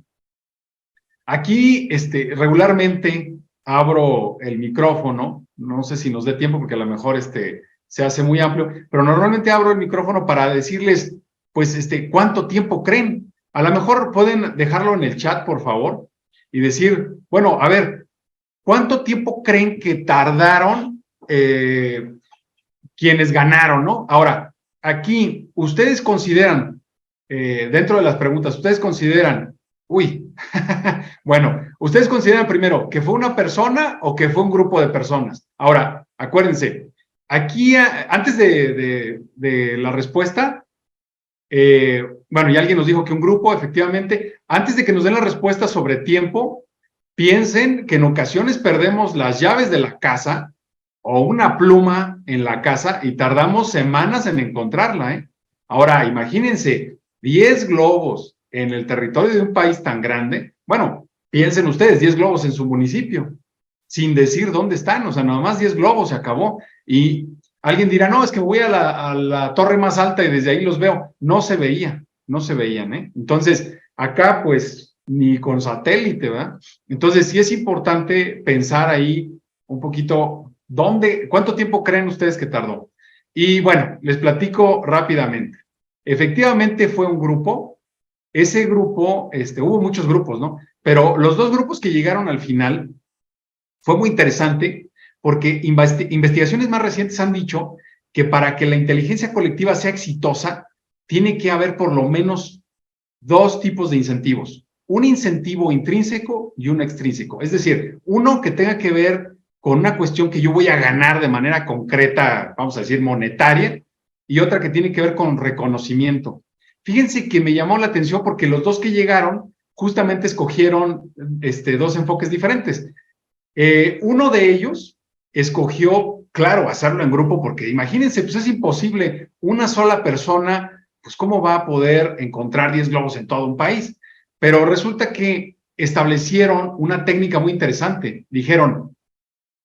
aquí regularmente abro el micrófono, no sé si nos dé tiempo porque a lo mejor se hace muy amplio, pero normalmente abro el micrófono para decirles, pues, ¿cuánto tiempo creen? A lo mejor pueden dejarlo en el chat, por favor, y decir, bueno, a ver, ¿cuánto tiempo creen que tardaron quienes ganaron, ¿no? Ahora, aquí, ustedes consideran, dentro de las preguntas, ustedes consideran, bueno, ustedes consideran primero que fue una persona o que fue un grupo de personas. Ahora, acuérdense, aquí, antes de la respuesta, bueno, ya alguien nos dijo que un grupo, efectivamente, antes de que nos den la respuesta sobre tiempo, piensen que en ocasiones perdemos las llaves de la casa o una pluma en la casa y tardamos semanas en encontrarla, ¿eh? Ahora, imagínense, 10 globos en el territorio de un país tan grande. Bueno, piensen ustedes, 10 globos en su municipio, sin decir dónde están, o sea, nada más 10 globos, se acabó. Y alguien dirá, no, es que voy a la torre más alta y desde ahí los veo. No se veían, ¿eh? Entonces, acá, pues, ni con satélite, ¿verdad? Entonces, sí es importante pensar ahí un poquito, ¿cuánto tiempo creen ustedes que tardó? Y bueno, les platico rápidamente. Efectivamente fue un grupo. Ese grupo, hubo muchos grupos, ¿no? Pero los dos grupos que llegaron al final fue muy interesante porque investigaciones más recientes han dicho que para que la inteligencia colectiva sea exitosa, tiene que haber por lo menos dos tipos de incentivos. Un incentivo intrínseco y un extrínseco. Es decir, uno que tenga que ver con una cuestión que yo voy a ganar de manera concreta, vamos a decir, monetaria, y otra que tiene que ver con reconocimiento. Fíjense que me llamó la atención porque los dos que llegaron justamente escogieron dos enfoques diferentes. Uno de ellos escogió, claro, hacerlo en grupo, porque imagínense, pues es imposible, una sola persona, pues cómo va a poder encontrar 10 globos en todo un país. Pero resulta que establecieron una técnica muy interesante. Dijeron,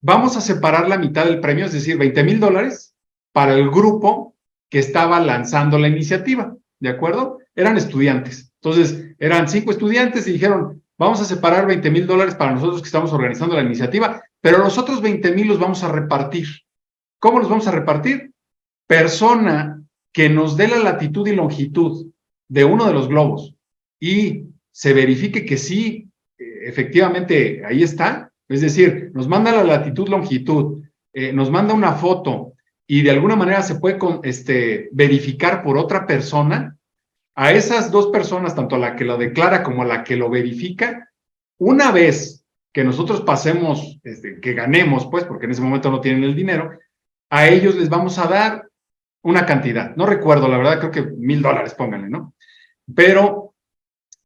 vamos a separar la mitad del premio, es decir, $20,000 para el grupo que estaba lanzando la iniciativa, ¿de acuerdo? Eran estudiantes. Entonces, eran 5 estudiantes y dijeron, vamos a separar $20,000 para nosotros que estamos organizando la iniciativa, pero los otros 20,000 los vamos a repartir. ¿Cómo los vamos a repartir? Persona que nos dé la latitud y longitud de uno de los globos y se verifique que sí, efectivamente, ahí está. Es decir, nos manda la latitud, longitud, nos manda una foto y de alguna manera se puede verificar por otra persona. A esas dos personas, tanto a la que lo declara como a la que lo verifica, una vez que nosotros pasemos, que ganemos, pues, porque en ese momento no tienen el dinero, a ellos les vamos a dar una cantidad. No recuerdo, la verdad, creo que $1,000, pónganle, ¿no? Pero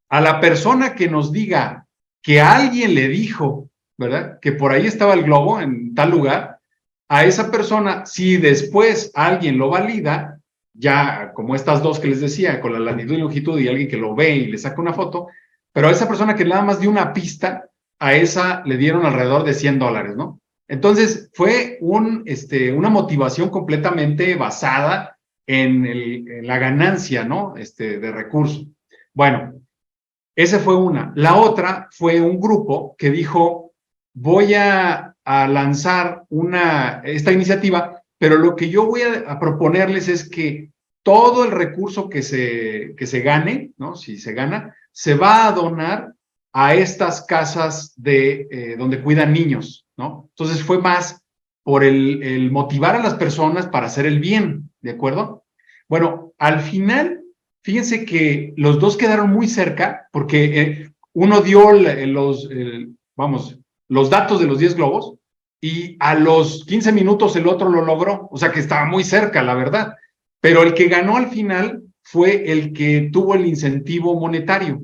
a la persona que nos diga que alguien le dijo, ¿verdad?, que por ahí estaba el globo en tal lugar, a esa persona, si después alguien lo valida, ya como estas dos que les decía, con la latitud y longitud y alguien que lo ve y le saca una foto, pero a esa persona que nada más dio una pista, a esa le dieron alrededor de $100, ¿no? Entonces, fue una motivación completamente basada en la ganancia, ¿no? De recursos. Bueno, esa fue una. La otra fue un grupo que dijo, voy a lanzar esta iniciativa, pero lo que yo voy a proponerles es que todo el recurso que se gane, ¿no? Si se gana, se va a donar a estas casas donde cuidan niños, ¿no? Entonces fue más por el motivar a las personas para hacer el bien. ¿de acuerdo? Bueno, al final, fíjense que los dos quedaron muy cerca porque uno dio los datos de los 10 globos y a los 15 minutos el otro lo logró, o sea que estaba muy cerca, la verdad. Pero el que ganó al final fue el que tuvo el incentivo monetario,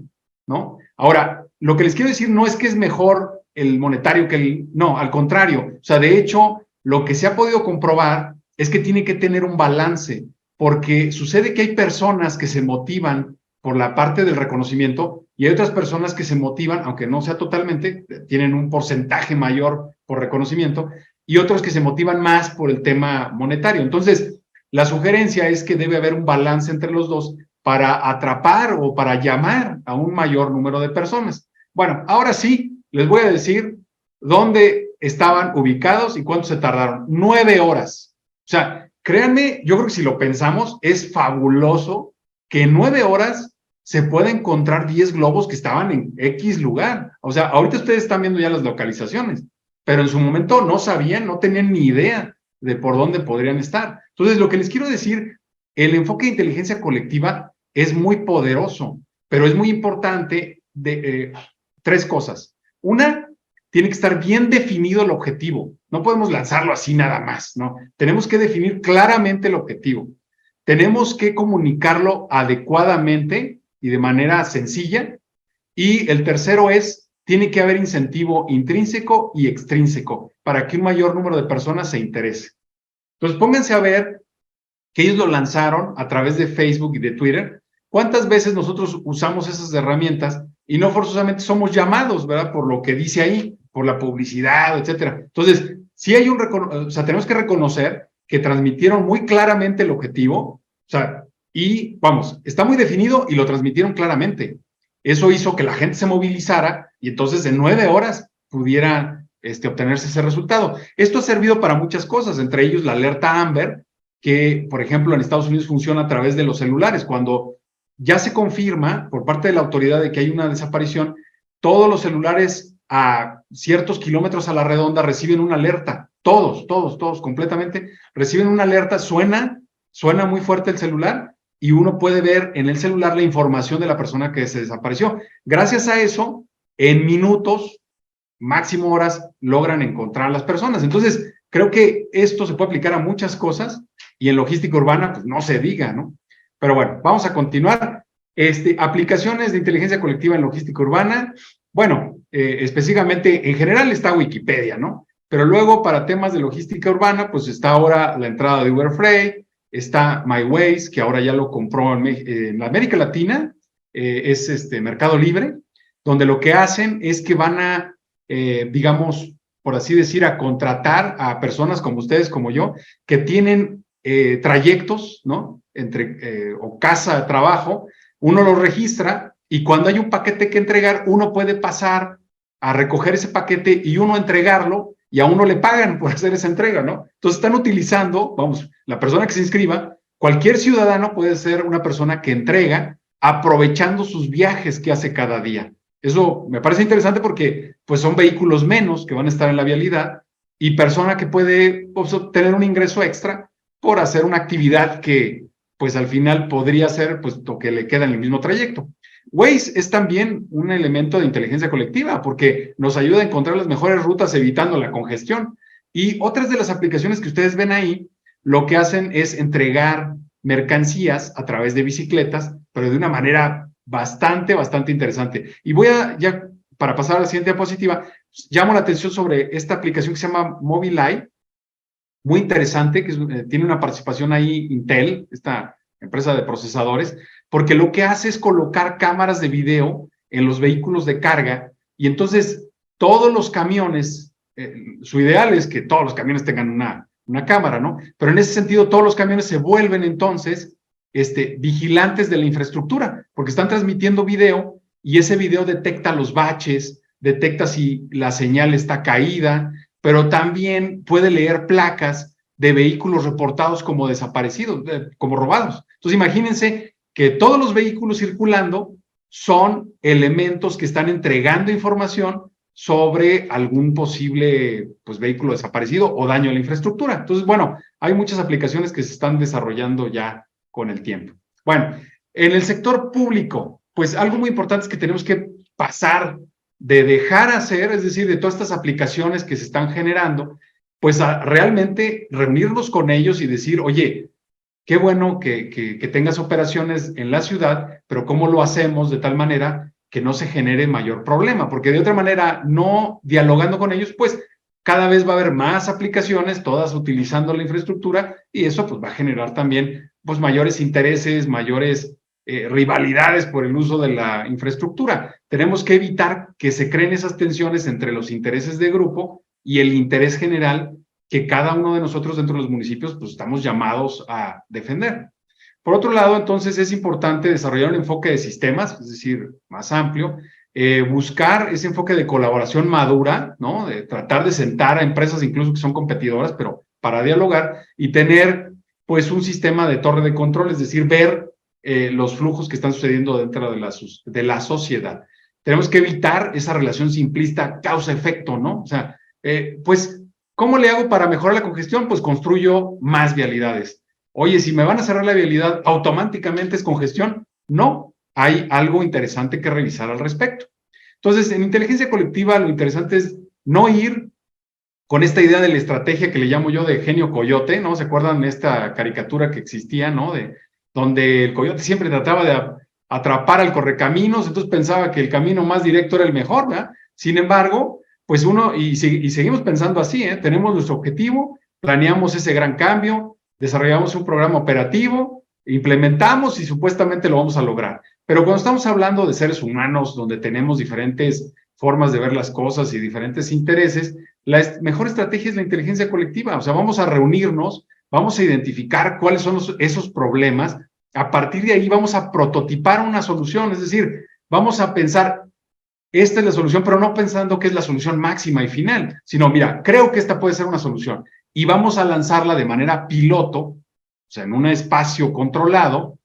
¿no? Ahora, lo que les quiero decir no es que es mejor el monetario que el... No, al contrario. O sea, de hecho, lo que se ha podido comprobar es que tiene que tener un balance, porque sucede que hay personas que se motivan por la parte del reconocimiento y hay otras personas que se motivan, aunque no sea totalmente, tienen un porcentaje mayor por reconocimiento, y otros que se motivan más por el tema monetario. Entonces, la sugerencia es que debe haber un balance entre los dos para atrapar o para llamar a un mayor número de personas. Bueno, ahora sí, les voy a decir dónde estaban ubicados y cuánto se tardaron. 9 horas. O sea, créanme, yo creo que si lo pensamos, es fabuloso que en 9 horas se pueda encontrar 10 globos que estaban en X lugar. O sea, ahorita ustedes están viendo ya las localizaciones, pero en su momento no sabían, no tenían ni idea de por dónde podrían estar. Entonces, lo que les quiero decir, el enfoque de inteligencia colectiva es muy poderoso, pero es muy importante de 3 cosas. Una, tiene que estar bien definido el objetivo. No podemos lanzarlo así nada más, ¿no? Tenemos que definir claramente el objetivo. Tenemos que comunicarlo adecuadamente y de manera sencilla. Y el tercero es, tiene que haber incentivo intrínseco y extrínseco para que un mayor número de personas se interese. Entonces, pónganse a ver que ellos lo lanzaron a través de Facebook y de Twitter. ¿Cuántas veces nosotros usamos esas herramientas y no forzosamente somos llamados, ¿verdad? Por lo que dice ahí, por la publicidad, etcétera. Entonces, sí hay o sea, tenemos que reconocer que transmitieron muy claramente el objetivo, o sea, y vamos, está muy definido y lo transmitieron claramente. Eso hizo que la gente se movilizara y entonces en 9 horas pudiera obtenerse ese resultado. Esto ha servido para muchas cosas, entre ellos la alerta Amber, que, por ejemplo, en Estados Unidos funciona a través de los celulares. Cuando ya se confirma por parte de la autoridad de que hay una desaparición, todos los celulares a ciertos kilómetros a la redonda reciben una alerta. Todos, completamente, reciben una alerta, suena muy fuerte el celular y uno puede ver en el celular la información de la persona que se desapareció. Gracias a eso, en minutos, máximo horas, logran encontrar a las personas. Entonces, creo que esto se puede aplicar a muchas cosas y en logística urbana, pues no se diga, ¿no? Pero bueno, vamos a continuar. Aplicaciones de inteligencia colectiva en logística urbana. Bueno, específicamente, en general está Wikipedia, ¿no? Pero luego, para temas de logística urbana, pues está ahora la entrada de Uber Freight, está MyWays, que ahora ya lo compró en la América Latina, es Mercado Libre, donde lo que hacen es que van a, digamos, por así decir, a contratar a personas como ustedes, como yo, que tienen trayectos, ¿no? O casa, trabajo, uno los registra y cuando hay un paquete que entregar, uno puede pasar a recoger ese paquete y uno entregarlo y a uno le pagan por hacer esa entrega, ¿no? Entonces están utilizando, vamos, la persona que se inscriba, cualquier ciudadano puede ser una persona que entrega aprovechando sus viajes que hace cada día. Eso me parece interesante porque pues son vehículos menos que van a estar en la vialidad y persona que puede obtener un ingreso extra por hacer una actividad que pues al final podría ser pues lo que le queda en el mismo trayecto. Waze es también un elemento de inteligencia colectiva porque nos ayuda a encontrar las mejores rutas evitando la congestión. Y otras de las aplicaciones que ustedes ven ahí, lo que hacen es entregar mercancías a través de bicicletas, pero de una manera bastante interesante. Y voy a, ya para pasar a la siguiente diapositiva, llamo la atención sobre esta aplicación que se llama Mobileye, muy interesante, que tiene una participación ahí Intel, esta empresa de procesadores, porque lo que hace es colocar cámaras de video en los vehículos de carga y entonces todos los camiones, su ideal es que todos los camiones tengan una cámara, ¿no? Pero en ese sentido todos los camiones se vuelven entonces vigilantes de la infraestructura, porque están transmitiendo video y ese video detecta los baches, detecta si la señal está caída, pero también puede leer placas de vehículos reportados como desaparecidos, como robados. Entonces, imagínense que todos los vehículos circulando son elementos que están entregando información sobre algún posible pues, vehículo desaparecido o daño a la infraestructura. Entonces, bueno, hay muchas aplicaciones que se están desarrollando ya con el tiempo. Bueno, en el sector público, pues algo muy importante es que tenemos que pasar de dejar hacer, es decir, de todas estas aplicaciones que se están generando, pues a realmente reunirnos con ellos y decir, oye, qué bueno que tengas operaciones en la ciudad, pero ¿cómo lo hacemos de tal manera que no se genere mayor problema? Porque de otra manera, no dialogando con ellos, pues cada vez va a haber más aplicaciones, todas utilizando la infraestructura, y eso pues va a generar también pues mayores intereses, mayores rivalidades por el uso de la infraestructura. Tenemos que evitar que se creen esas tensiones entre los intereses de grupo y el interés general que cada uno de nosotros dentro de los municipios pues estamos llamados a defender. Por otro lado, entonces es importante desarrollar un enfoque de sistemas, es decir, más amplio, buscar ese enfoque de colaboración madura, ¿no? De tratar de sentar a empresas incluso que son competidoras, pero para dialogar y tener pues un sistema de torre de control, es decir, ver los flujos que están sucediendo dentro de la sociedad. Tenemos que evitar esa relación simplista causa-efecto, ¿no? O sea, pues, ¿cómo le hago para mejorar la congestión? Pues construyo más vialidades. Oye, si me van a cerrar la vialidad, ¿automáticamente es congestión? No, hay algo interesante que revisar al respecto. Entonces, en inteligencia colectiva lo interesante es no ir con esta idea de la estrategia que le llamo yo de genio coyote, ¿no? ¿Se acuerdan de esta caricatura que existía, ¿no? Donde el coyote siempre trataba de atrapar al correcaminos, entonces pensaba que el camino más directo era el mejor, ¿verdad? Sin embargo, pues y seguimos pensando así, ¿eh? Tenemos nuestro objetivo, planeamos ese gran cambio, desarrollamos un programa operativo, implementamos y supuestamente lo vamos a lograr. Pero cuando estamos hablando de seres humanos, donde tenemos diferentes formas de ver las cosas y diferentes intereses, la mejor estrategia es la inteligencia colectiva. O sea, vamos a reunirnos, vamos a identificar cuáles son esos problemas, a partir de ahí vamos a prototipar una solución, es decir, vamos a pensar, esta es la solución, pero no pensando que es la solución máxima y final, sino, mira, creo que esta puede ser una solución y vamos a lanzarla de manera piloto, o sea, en un espacio controlado,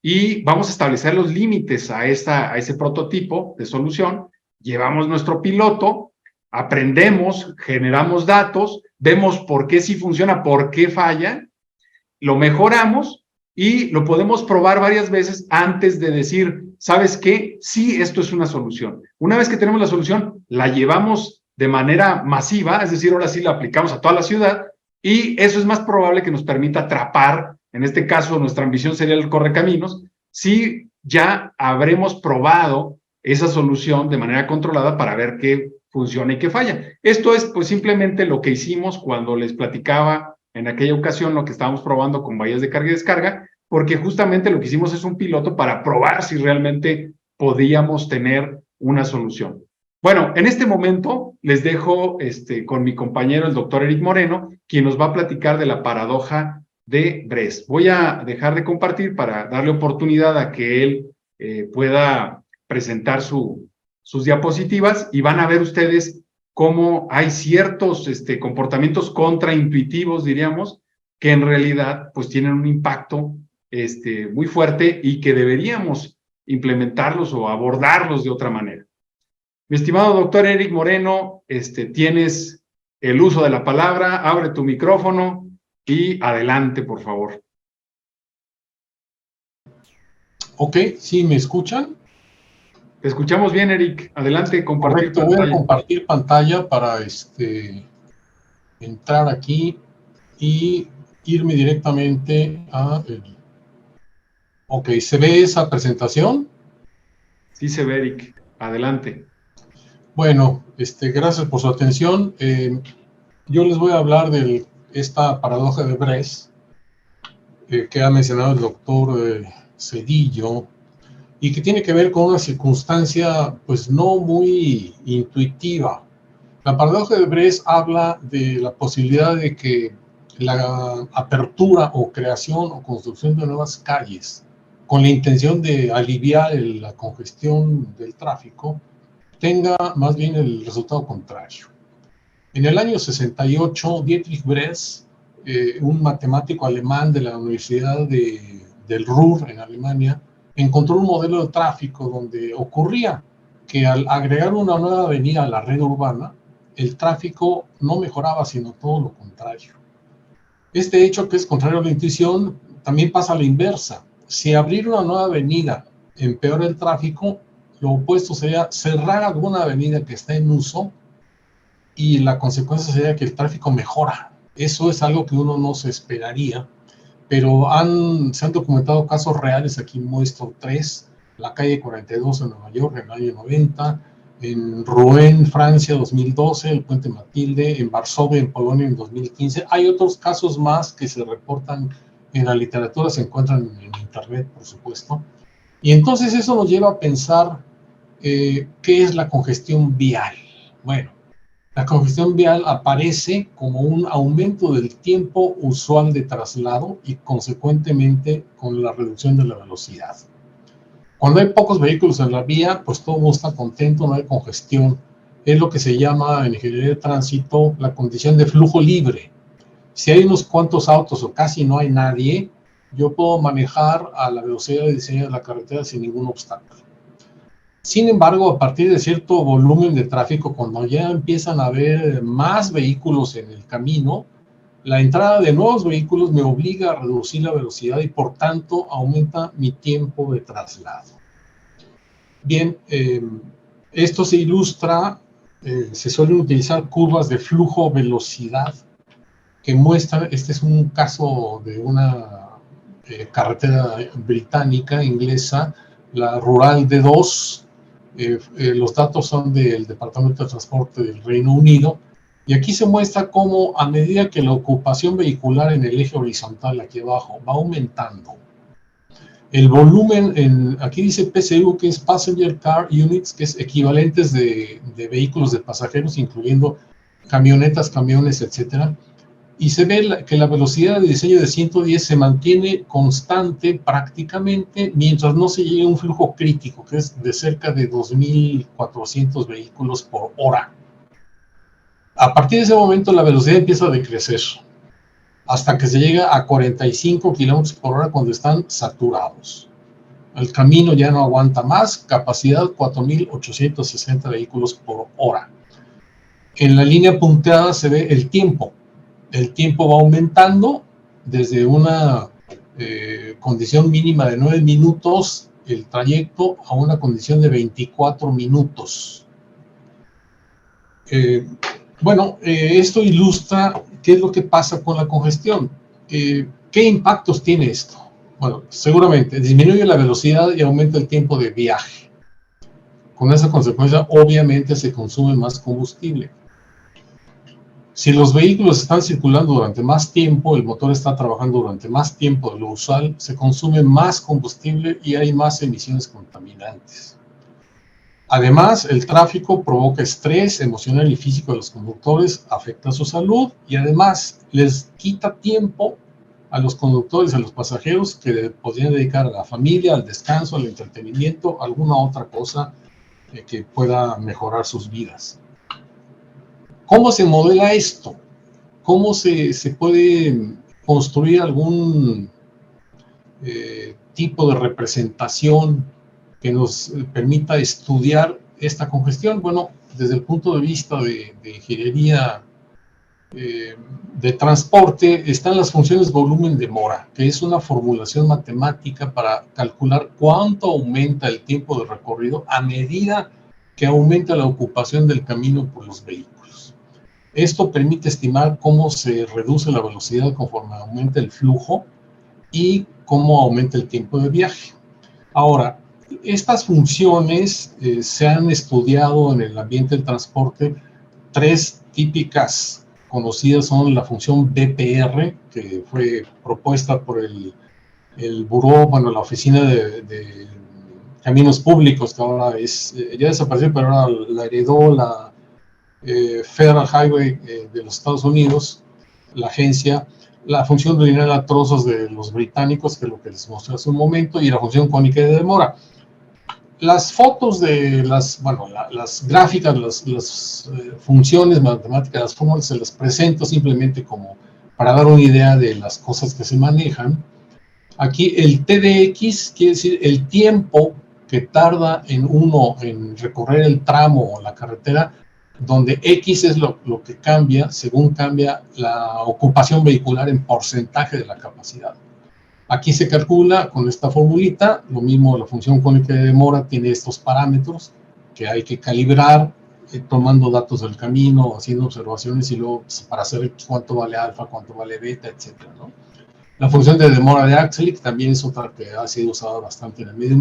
y vamos a establecer los límites a ese prototipo de solución, llevamos nuestro piloto, aprendemos, generamos datos, vemos por qué sí funciona, por qué falla, lo mejoramos y lo podemos probar varias veces antes de decir, ¿sabes qué? Sí, esto es una solución. Una vez que tenemos la solución, la llevamos de manera masiva, es decir, ahora sí la aplicamos a toda la ciudad y eso es más probable que nos permita atrapar, en este caso nuestra ambición sería el correcaminos, si ya habremos probado esa solución de manera controlada para ver qué funciona y qué falla. Esto es pues simplemente lo que hicimos cuando les platicaba en aquella ocasión lo que estábamos probando con bahías de carga y descarga, porque justamente lo que hicimos es un piloto para probar si realmente podíamos tener una solución. Bueno, en este momento les dejo con mi compañero, el doctor Eric Moreno, quien nos va a platicar de la paradoja de Bres. Voy a dejar de compartir para darle oportunidad a que él pueda presentar sus diapositivas y van a ver ustedes cómo hay ciertos comportamientos contraintuitivos, diríamos, que en realidad pues tienen un impacto muy fuerte y que deberíamos implementarlos o abordarlos de otra manera. Mi estimado doctor Eric Moreno, tienes el uso de la palabra, abre tu micrófono y adelante, por favor. Ok, ¿sí me escuchan? Te escuchamos bien, Eric. Adelante, compartir Correcto, pantalla. voy a compartir pantalla para entrar aquí y irme directamente a... Ok, ¿se ve esa presentación? Sí se ve, Eric. Adelante. Bueno, gracias por su atención. Yo les voy a hablar de esta paradoja de Bres que ha mencionado el doctor Cedillo y que tiene que ver con una circunstancia pues no muy intuitiva. La paradoja de Bres habla de la posibilidad de que la apertura o creación o construcción de nuevas calles con la intención de aliviar la congestión del tráfico tenga más bien el resultado contrario. En el año 68, Dietrich Bres, un matemático alemán de la Universidad del Ruhr en Alemania, encontró un modelo de tráfico donde ocurría que al agregar una nueva avenida a la red urbana, el tráfico no mejoraba, sino todo lo contrario. Este hecho, que es contrario a la intuición, también pasa a la inversa. Si abrir una nueva avenida empeora el tráfico, lo opuesto sería cerrar alguna avenida que está en uso y la consecuencia sería que el tráfico mejora. Eso es algo que uno no se esperaría, pero se han documentado casos reales. Aquí muestro 3, la calle 42 en Nueva York en el año 90, en Rouen, Francia, 2012, el puente Matilde, en Varsovia, en Polonia, en 2015. Hay otros casos más que se reportan en la literatura, se encuentran en internet, por supuesto. Y entonces eso nos lleva a pensar qué es la congestión vial. Bueno, la congestión vial aparece como un aumento del tiempo usual de traslado y consecuentemente con la reducción de la velocidad. Cuando hay pocos vehículos en la vía, pues todo el mundo está contento, no hay congestión. Es lo que se llama en ingeniería de tránsito la condición de flujo libre. Si hay unos cuantos autos o casi no hay nadie, yo puedo manejar a la velocidad de diseño de la carretera sin ningún obstáculo. Sin embargo, a partir de cierto volumen de tráfico, cuando ya empiezan a haber más vehículos en el camino, la entrada de nuevos vehículos me obliga a reducir la velocidad y por tanto aumenta mi tiempo de traslado. Bien, esto se ilustra, se suelen utilizar curvas de flujo-velocidad que muestran, este es un caso de una carretera británica, inglesa, la Rural D2, los datos son del Departamento de Transporte del Reino Unido, y aquí se muestra cómo a medida que la ocupación vehicular en el eje horizontal aquí abajo va aumentando, el volumen, aquí dice PCU, que es Passenger Car Units, que es equivalentes de vehículos de pasajeros, incluyendo camionetas, camiones, etcétera, y se ve que la velocidad de diseño de 110 se mantiene constante prácticamente mientras no se llegue a un flujo crítico, que es de cerca de 2.400 vehículos por hora. A partir de ese momento la velocidad empieza a decrecer hasta que se llega a 45 kilómetros por hora cuando están saturados. El camino ya no aguanta más, capacidad 4.860 vehículos por hora. En la línea punteada se ve el tiempo. El tiempo va aumentando desde una condición mínima de 9 minutos el trayecto a una condición de 24 minutos. Esto ilustra qué es lo que pasa con la congestión. ¿Qué impactos tiene esto? Bueno, seguramente disminuye la velocidad y aumenta el tiempo de viaje. Con esa consecuencia, obviamente, se consume más combustible. Si los vehículos están circulando durante más tiempo, el motor está trabajando durante más tiempo de lo usual, se consume más combustible y hay más emisiones contaminantes. Además, el tráfico provoca estrés emocional y físico de los conductores, afecta su salud y además les quita tiempo a los conductores, a los pasajeros que podrían dedicar a la familia, al descanso, al entretenimiento, alguna otra cosa que pueda mejorar sus vidas. ¿Cómo se modela esto? ¿Cómo se puede construir algún tipo de representación que nos permita estudiar esta congestión? Bueno, desde el punto de vista de ingeniería de transporte están las funciones volumen de mora, que es una formulación matemática para calcular cuánto aumenta el tiempo de recorrido a medida que aumenta la ocupación del camino por los vehículos. Esto permite estimar cómo se reduce la velocidad conforme aumenta el flujo y cómo aumenta el tiempo de viaje. Ahora, estas funciones se han estudiado en el ambiente del transporte. 3 típicas conocidas son la función BPR, que fue propuesta por el buró, la oficina de caminos públicos, que ahora ya desapareció, pero ahora la heredó la Federal Highway de los Estados Unidos, la agencia, la función de lineal a trozos de los británicos, que es lo que les mostré hace un momento, y la función cónica de demora. Las fotos de las gráficas, las funciones matemáticas, las fórmulas, se las presento simplemente como para dar una idea de las cosas que se manejan. Aquí el TDX quiere decir el tiempo que tarda en recorrer el tramo o la carretera, donde X es lo que cambia según cambia la ocupación vehicular en porcentaje de la capacidad. Aquí se calcula con esta formulita, lo mismo la función cónica de demora tiene estos parámetros que hay que calibrar, tomando datos del camino, haciendo observaciones y luego para saber cuánto vale alfa, cuánto vale beta, etcétera, ¿no? La función de demora de Axelic también es otra que ha sido usada bastante en el medio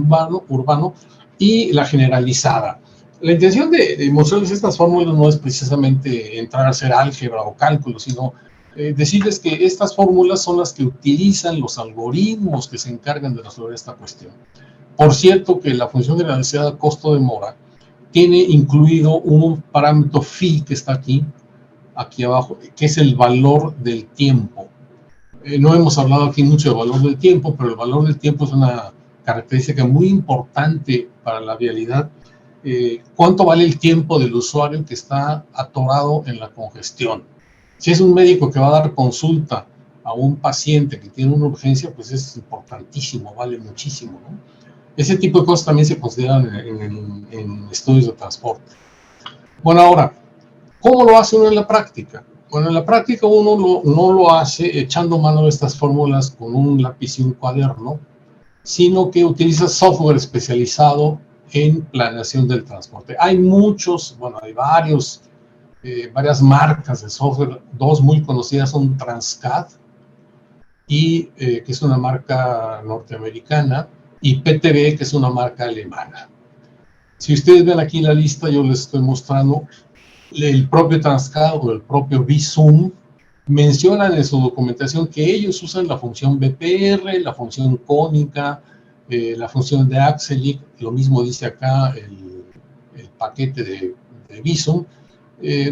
urbano, y la generalizada. La intención de mostrarles estas fórmulas no es precisamente entrar a hacer álgebra o cálculo, sino decirles que estas fórmulas son las que utilizan los algoritmos que se encargan de resolver esta cuestión. Por cierto que la función generalizada costo-demora tiene incluido un parámetro phi que está aquí abajo, que es el valor del tiempo. No hemos hablado aquí mucho de valor del tiempo, pero el valor del tiempo es una característica muy importante para la vialidad. ¿Cuánto vale el tiempo del usuario que está atorado en la congestión? Si es un médico que va a dar consulta a un paciente que tiene una urgencia, pues es importantísimo, vale muchísimo, ¿no? Ese tipo de cosas también se consideran en estudios de transporte. Bueno, ahora, ¿cómo lo hace uno en la práctica? Bueno, en la práctica uno no lo hace echando mano de estas fórmulas con un lápiz y un cuaderno, sino que utiliza software especializado en planeación del transporte. Hay varias marcas de software. Dos muy conocidas son Transcad, que es una marca norteamericana, y PTB, que es una marca alemana. Si ustedes ven aquí la lista, yo les estoy mostrando el propio Transcad o el propio VSUM. Mencionan en su documentación que ellos usan la función BPR, la función cónica, la función de Axelic, lo mismo dice acá el paquete de VSUM,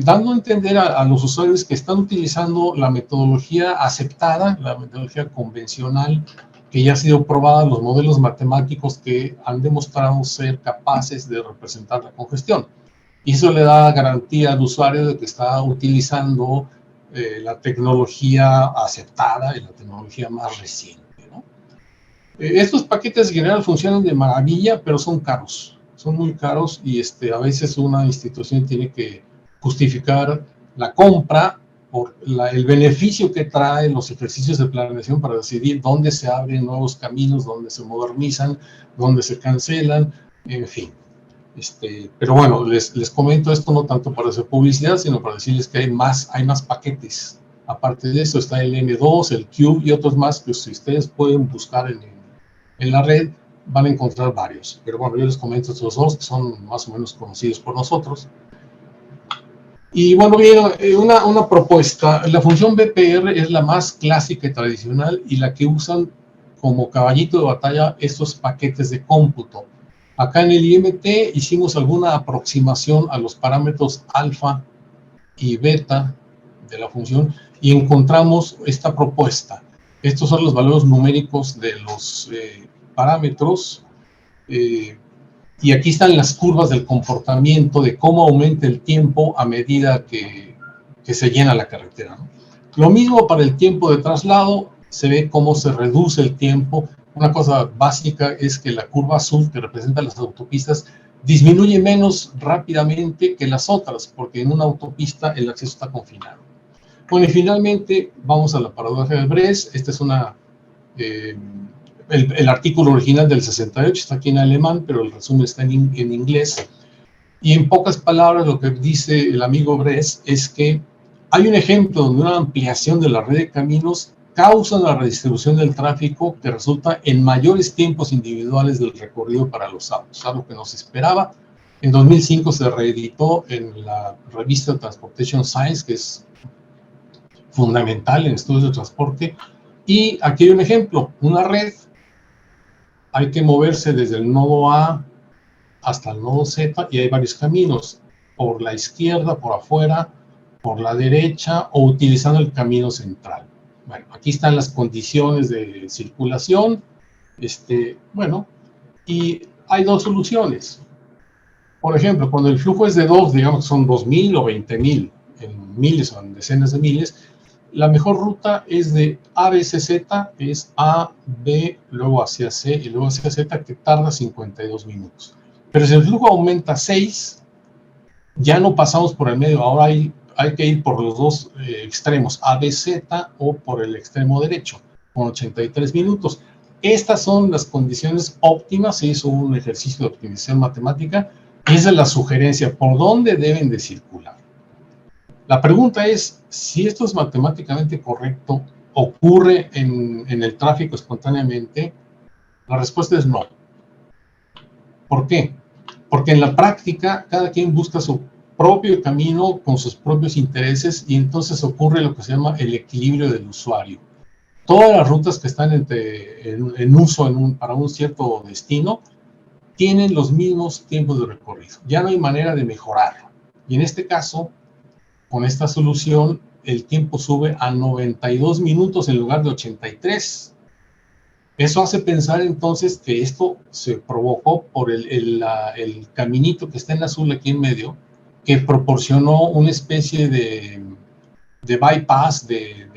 dando a entender a los usuarios que están utilizando la metodología aceptada, la metodología convencional, que ya ha sido probada, los modelos matemáticos que han demostrado ser capaces de representar la congestión. Y eso le da garantía al usuario de que está utilizando la tecnología aceptada y la tecnología más reciente, ¿no? Estos paquetes en general funcionan de maravilla, pero son caros. Son muy caros y a veces una institución tiene que justificar la compra por el beneficio que traen los ejercicios de planeación para decidir dónde se abren nuevos caminos, dónde se modernizan, dónde se cancelan, en fin. Pero bueno, les comento esto no tanto para hacer publicidad, sino para decirles que hay más paquetes. Aparte de eso está el N2, el Cube y otros más que si ustedes pueden buscar en la red, van a encontrar varios. Pero bueno, yo les comento estos dos que son más o menos conocidos por nosotros. Y bueno, bien, una propuesta. La función BPR es la más clásica y tradicional y la que usan como caballito de batalla estos paquetes de cómputo. Acá en el IMT hicimos alguna aproximación a los parámetros alfa y beta de la función y encontramos esta propuesta. Estos son los valores numéricos de los parámetros y aquí están las curvas del comportamiento de cómo aumenta el tiempo a medida que se llena la carretera, ¿no? Lo mismo para el tiempo de traslado, se ve cómo se reduce el tiempo. Una cosa básica es que la curva azul que representa las autopistas disminuye menos rápidamente que las otras, porque en una autopista el acceso está confinado. Bueno, y finalmente vamos a la paradoja de Bress. Esta es el artículo original del 68, está aquí en alemán, pero el resumen está en inglés. Y en pocas palabras lo que dice el amigo Bress es que hay un ejemplo donde una ampliación de la red de caminos causa la redistribución del tráfico que resulta en mayores tiempos individuales del recorrido para los autos, algo que no se esperaba. En 2005 se reeditó en la revista Transportation Science, que es fundamental en estudios de transporte, y aquí hay un ejemplo, una red, hay que moverse desde el nodo A hasta el nodo Z y hay varios caminos, por la izquierda, por afuera, por la derecha o utilizando el camino central. Bueno, aquí están las condiciones de circulación, bueno, y hay dos soluciones. Por ejemplo, cuando el flujo es de 2, digamos que son 2.000 o 20.000, en miles o en decenas de miles, la mejor ruta es de ABCZ, que es A, B, luego hacia C y luego hacia Z, que tarda 52 minutos. Pero si el flujo aumenta a 6, ya no pasamos por el medio, ahora hay que ir por los dos extremos, ABZ o por el extremo derecho, con 83 minutos. Estas son las condiciones óptimas, se hizo un ejercicio de optimización matemática, y esa es la sugerencia, por dónde deben de circular. La pregunta es, si esto es matemáticamente correcto, ¿ocurre en el tráfico espontáneamente? La respuesta es no. ¿Por qué? Porque en la práctica cada quien busca su propio camino con sus propios intereses y entonces ocurre lo que se llama el equilibrio del usuario. Todas las rutas que están en uso para un cierto destino tienen los mismos tiempos de recorrido. Ya no hay manera de mejorarlo. Y en este caso, con esta solución, el tiempo sube a 92 minutos en lugar de 83. Eso hace pensar entonces que esto se provocó por el caminito que está en azul aquí en medio, que proporcionó una especie de bypass, de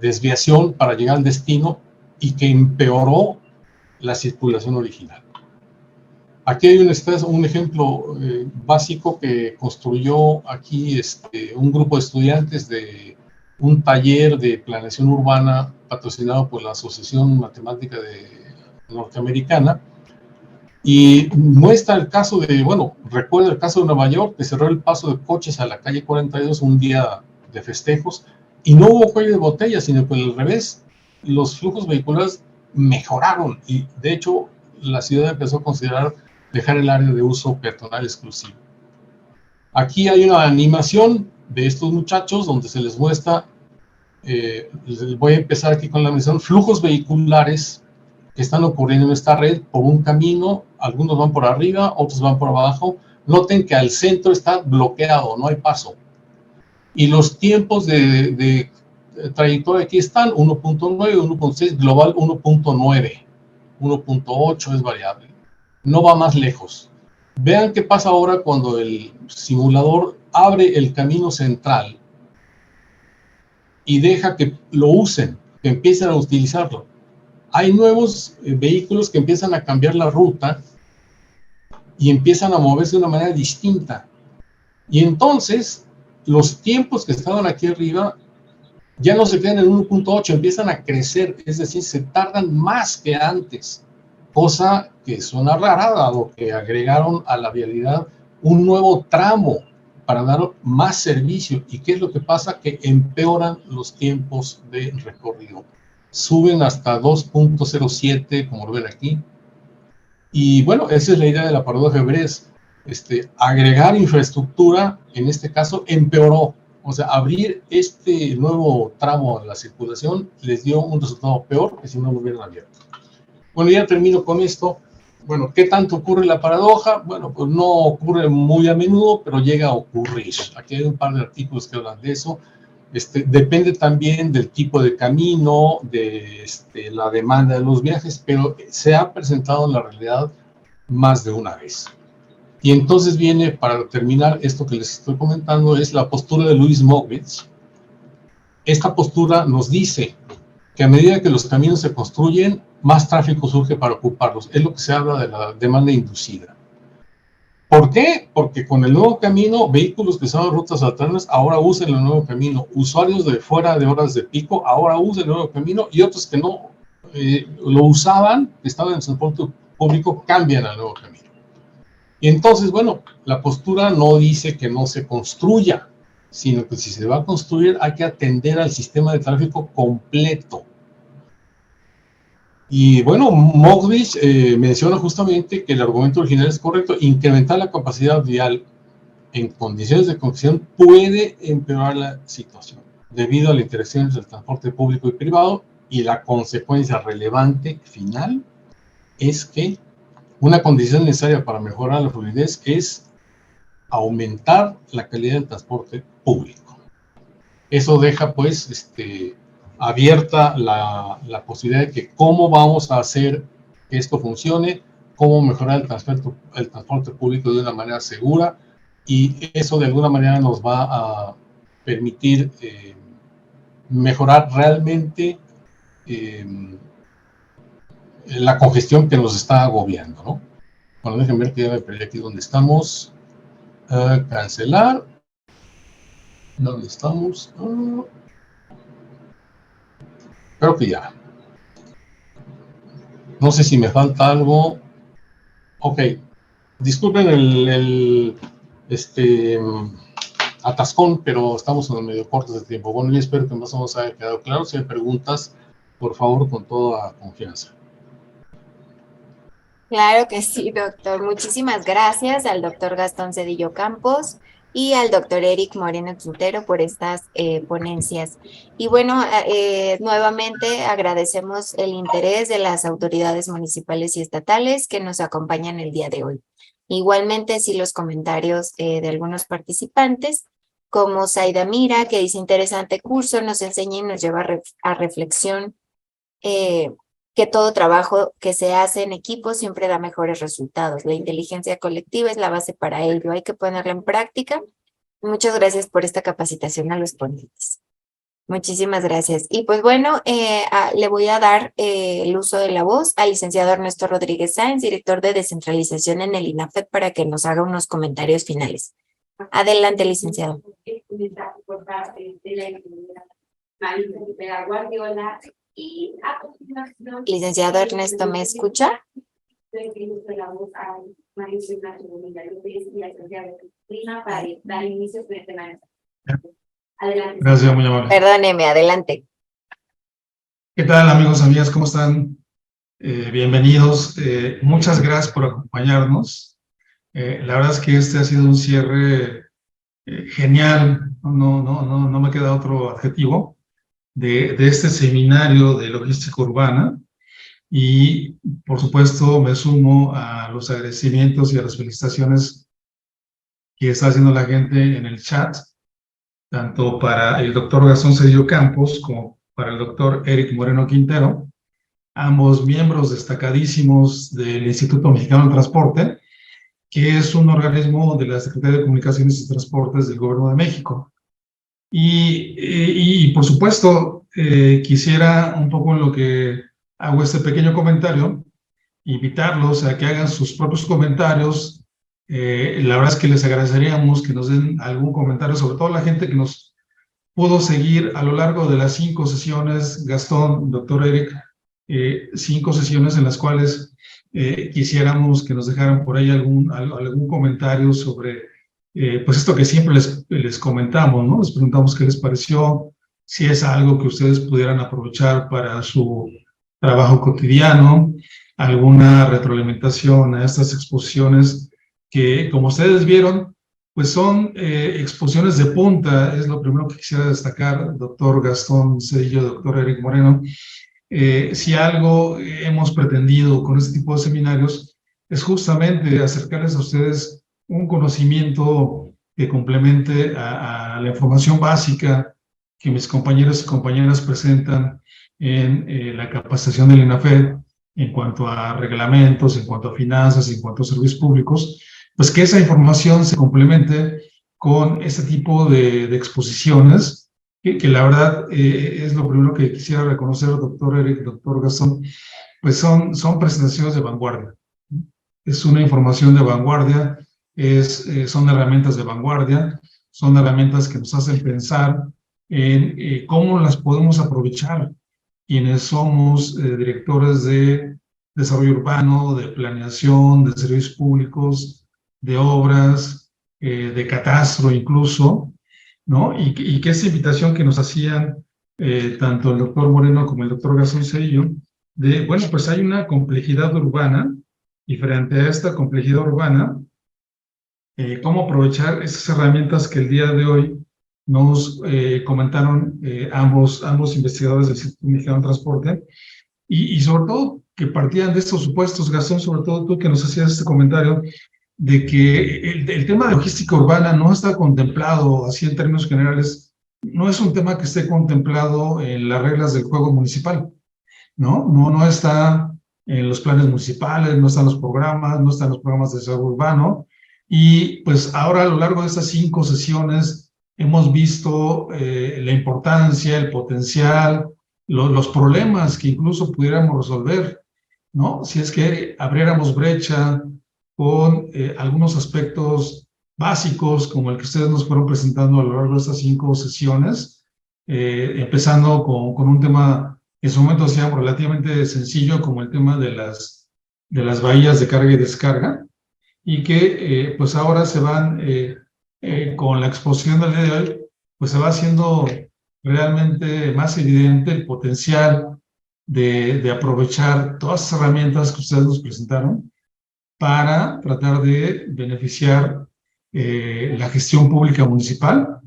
desviación para llegar al destino y que empeoró la circulación original. Aquí hay un ejemplo básico que construyó aquí un grupo de estudiantes de un taller de planeación urbana patrocinado por la Asociación Matemática Norteamericana, y muestra el caso recuerda el caso de Nueva York, que cerró el paso de coches a la calle 42 un día de festejos, y no hubo cuello de botella, sino que al revés, los flujos vehiculares mejoraron, y de hecho la ciudad empezó a considerar dejar el área de uso peatonal exclusivo. Aquí hay una animación de estos muchachos donde se les muestra, voy a empezar aquí con la mención, flujos vehiculares que están ocurriendo en esta red por un camino, algunos van por arriba, otros van por abajo. Noten que al centro está bloqueado, no hay paso. Y los tiempos de trayectoria aquí están, 1.9, 1.6, global 1.9, 1.8 es variable. No va más lejos. Vean qué pasa ahora cuando el simulador abre el camino central y deja que lo usen, que empiecen a utilizarlo. Hay nuevos vehículos que empiezan a cambiar la ruta y empiezan a moverse de una manera distinta. Y entonces, los tiempos que estaban aquí arriba ya no se quedan en 1.8, empiezan a crecer, es decir, se tardan más que antes. Cosa que suena rara, dado que agregaron a la vialidad un nuevo tramo para dar más servicio. ¿Y qué es lo que pasa? Que empeoran los tiempos de recorrido. Suben hasta 2.07, como lo ven aquí. Y bueno, esa es la idea de la paradoja de Bress. Agregar infraestructura, en este caso, empeoró. O sea, abrir este nuevo tramo a la circulación les dio un resultado peor que si no lo hubieran abierto. Bueno, ya termino con esto. Bueno, ¿qué tanto ocurre la paradoja? Bueno, pues no ocurre muy a menudo, pero llega a ocurrir. Aquí hay un par de artículos que hablan de eso. Depende también del tipo de camino, de la demanda de los viajes, pero se ha presentado en la realidad más de una vez. Y entonces viene, para terminar, esto que les estoy comentando, es la postura de Luis Mogwitz. Esta postura nos dice que a medida que los caminos se construyen, más tráfico surge para ocuparlos. Es lo que se habla de la demanda inducida. ¿Por qué? Porque con el nuevo camino, vehículos que usaban rutas alternas ahora usan el nuevo camino. Usuarios de fuera de horas de pico ahora usan el nuevo camino, y otros que no lo usaban, que estaban en el transporte público, cambian al nuevo camino. Y entonces, bueno, la postura no dice que no se construya, sino que si se va a construir hay que atender al sistema de tráfico completo. Y bueno, Mogwitz menciona justamente que el argumento original es correcto. Incrementar la capacidad vial en condiciones de congestión puede empeorar la situación debido a la interacción entre el transporte público y privado, y la consecuencia relevante final es que una condición necesaria para mejorar la fluidez es aumentar la calidad del transporte público. Eso deja pues abierta la posibilidad de que cómo vamos a hacer que esto funcione, cómo mejorar el transporte público de una manera segura, y eso de alguna manera nos va a permitir mejorar realmente la congestión que nos está agobiando, ¿no? Bueno, déjenme ver que ya me perdí aquí donde estamos. Cancelar. ¿Dónde estamos? Creo que ya. No sé si me falta algo. Ok. Disculpen el atascón, pero estamos en el medio corto de tiempo. Bueno, yo espero que más o menos haya quedado claro. Si hay preguntas, por favor, con toda confianza. Claro que sí, doctor. Muchísimas gracias al doctor Gastón Zedillo Campos y al doctor Eric Moreno Quintero por estas ponencias. Y bueno, nuevamente agradecemos el interés de las autoridades municipales y estatales que nos acompañan el día de hoy. Igualmente, sí, los comentarios de algunos participantes, como Zaida Mira, que dice interesante curso, nos enseña y nos lleva a reflexión. Que todo trabajo que se hace en equipo siempre da mejores resultados. La inteligencia colectiva es la base para ello. Hay que ponerla en práctica. Muchas gracias por esta capacitación a los ponentes. Muchísimas gracias. Y pues bueno, le voy a dar el uso de la voz al licenciado Ernesto Rodríguez Sáenz, director de descentralización en el INAFED, para que nos haga unos comentarios finales. Adelante, licenciado. Licenciado Ernesto, ¿me escucha? Gracias, muy amable. Perdóneme, adelante. ¿Qué tal, amigos, amigas? ¿Cómo están? Bienvenidos. Muchas gracias por acompañarnos. La verdad es que este ha sido un cierre genial. No me queda otro adjetivo de este seminario de logística urbana. Y, por supuesto, me sumo a los agradecimientos y a las felicitaciones que está haciendo la gente en el chat, tanto para el doctor Gastón Zedillo Campos como para el doctor Eric Moreno Quintero, ambos miembros destacadísimos del Instituto Mexicano del Transporte, que es un organismo de la Secretaría de Comunicaciones y Transportes del Gobierno de México. Y por supuesto, quisiera un poco en lo que hago este pequeño comentario, invitarlos a que hagan sus propios comentarios. La verdad es que les agradeceríamos que nos den algún comentario, sobre todo la gente que nos pudo seguir a lo largo de las 5 sesiones, Gastón, doctor Eric, 5 sesiones en las cuales quisiéramos que nos dejaran por ahí algún comentario sobre pues esto que siempre les comentamos, ¿no? Les preguntamos qué les pareció, si es algo que ustedes pudieran aprovechar para su trabajo cotidiano, alguna retroalimentación a estas exposiciones que, como ustedes vieron, pues son exposiciones de punta. Es lo primero que quisiera destacar, doctor Gastón Zedillo, doctor Eric Moreno. Si algo hemos pretendido con este tipo de seminarios es justamente acercarles a ustedes un conocimiento que complemente a la información básica que mis compañeros y compañeras presentan en la capacitación del INAFED en cuanto a reglamentos, en cuanto a finanzas, en cuanto a servicios públicos, pues que esa información se complemente con este tipo de exposiciones, que la verdad es lo primero que quisiera reconocer, doctor Eric, doctor Gastón, pues son presentaciones de vanguardia. Es una información de vanguardia, son herramientas de vanguardia, son herramientas que nos hacen pensar en cómo las podemos aprovechar quienes somos directores de desarrollo urbano, de planeación, de servicios públicos, de obras, de catastro incluso, ¿no? Y que esa invitación que nos hacían tanto el doctor Moreno como el doctor Gastón Zedillo, de, bueno, pues hay una complejidad urbana, y frente a esta complejidad urbana, cómo aprovechar esas herramientas que el día de hoy nos comentaron ambos investigadores del Instituto Mexicano de Transporte, y sobre todo que partían de estos supuestos, Gastón, sobre todo tú que nos hacías este comentario, de que el tema de logística urbana no está contemplado así en términos generales, no es un tema que esté contemplado en las reglas del juego municipal, no está en los planes municipales, no están los programas, no están los programas de desarrollo urbano, y pues ahora a lo largo de estas 5 sesiones hemos visto la importancia, el potencial, los problemas que incluso pudiéramos resolver, ¿no? Si es que abriéramos brecha con algunos aspectos básicos como el que ustedes nos fueron presentando a lo largo de estas 5 sesiones, empezando con un tema en su momento decíamos relativamente sencillo como el tema de las bahías de carga y descarga, y que pues ahora se van, con la exposición del día de hoy, pues se va haciendo realmente más evidente el potencial de aprovechar todas las herramientas que ustedes nos presentaron para tratar de beneficiar la gestión pública municipal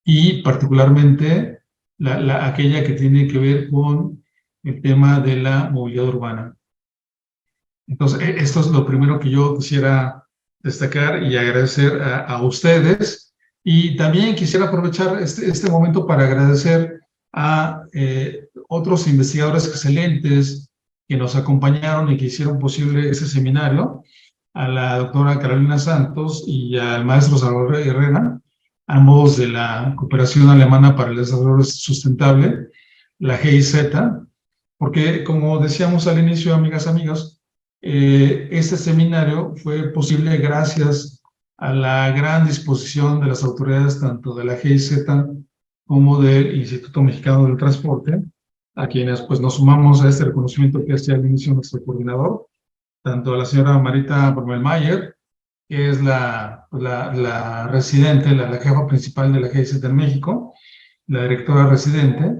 y particularmente aquella que tiene que ver con el tema de la movilidad urbana. Entonces, esto es lo primero que yo quisiera destacar y agradecer a ustedes. Y también quisiera aprovechar este momento para agradecer a otros investigadores excelentes que nos acompañaron y que hicieron posible ese seminario, a la doctora Carolina Santos y al maestro Salvador Herrera, ambos de la Cooperación Alemana para el Desarrollo Sustentable, la GIZ, porque como decíamos al inicio, amigas, amigos, este seminario fue posible gracias a la gran disposición de las autoridades tanto de la GIZ como del Instituto Mexicano del Transporte, a quienes pues nos sumamos a este reconocimiento que hacía al inicio nuestro coordinador, tanto a la señora Marita Brommelmayer, que es la residente, la jefa principal de la GIZ en México, la directora residente,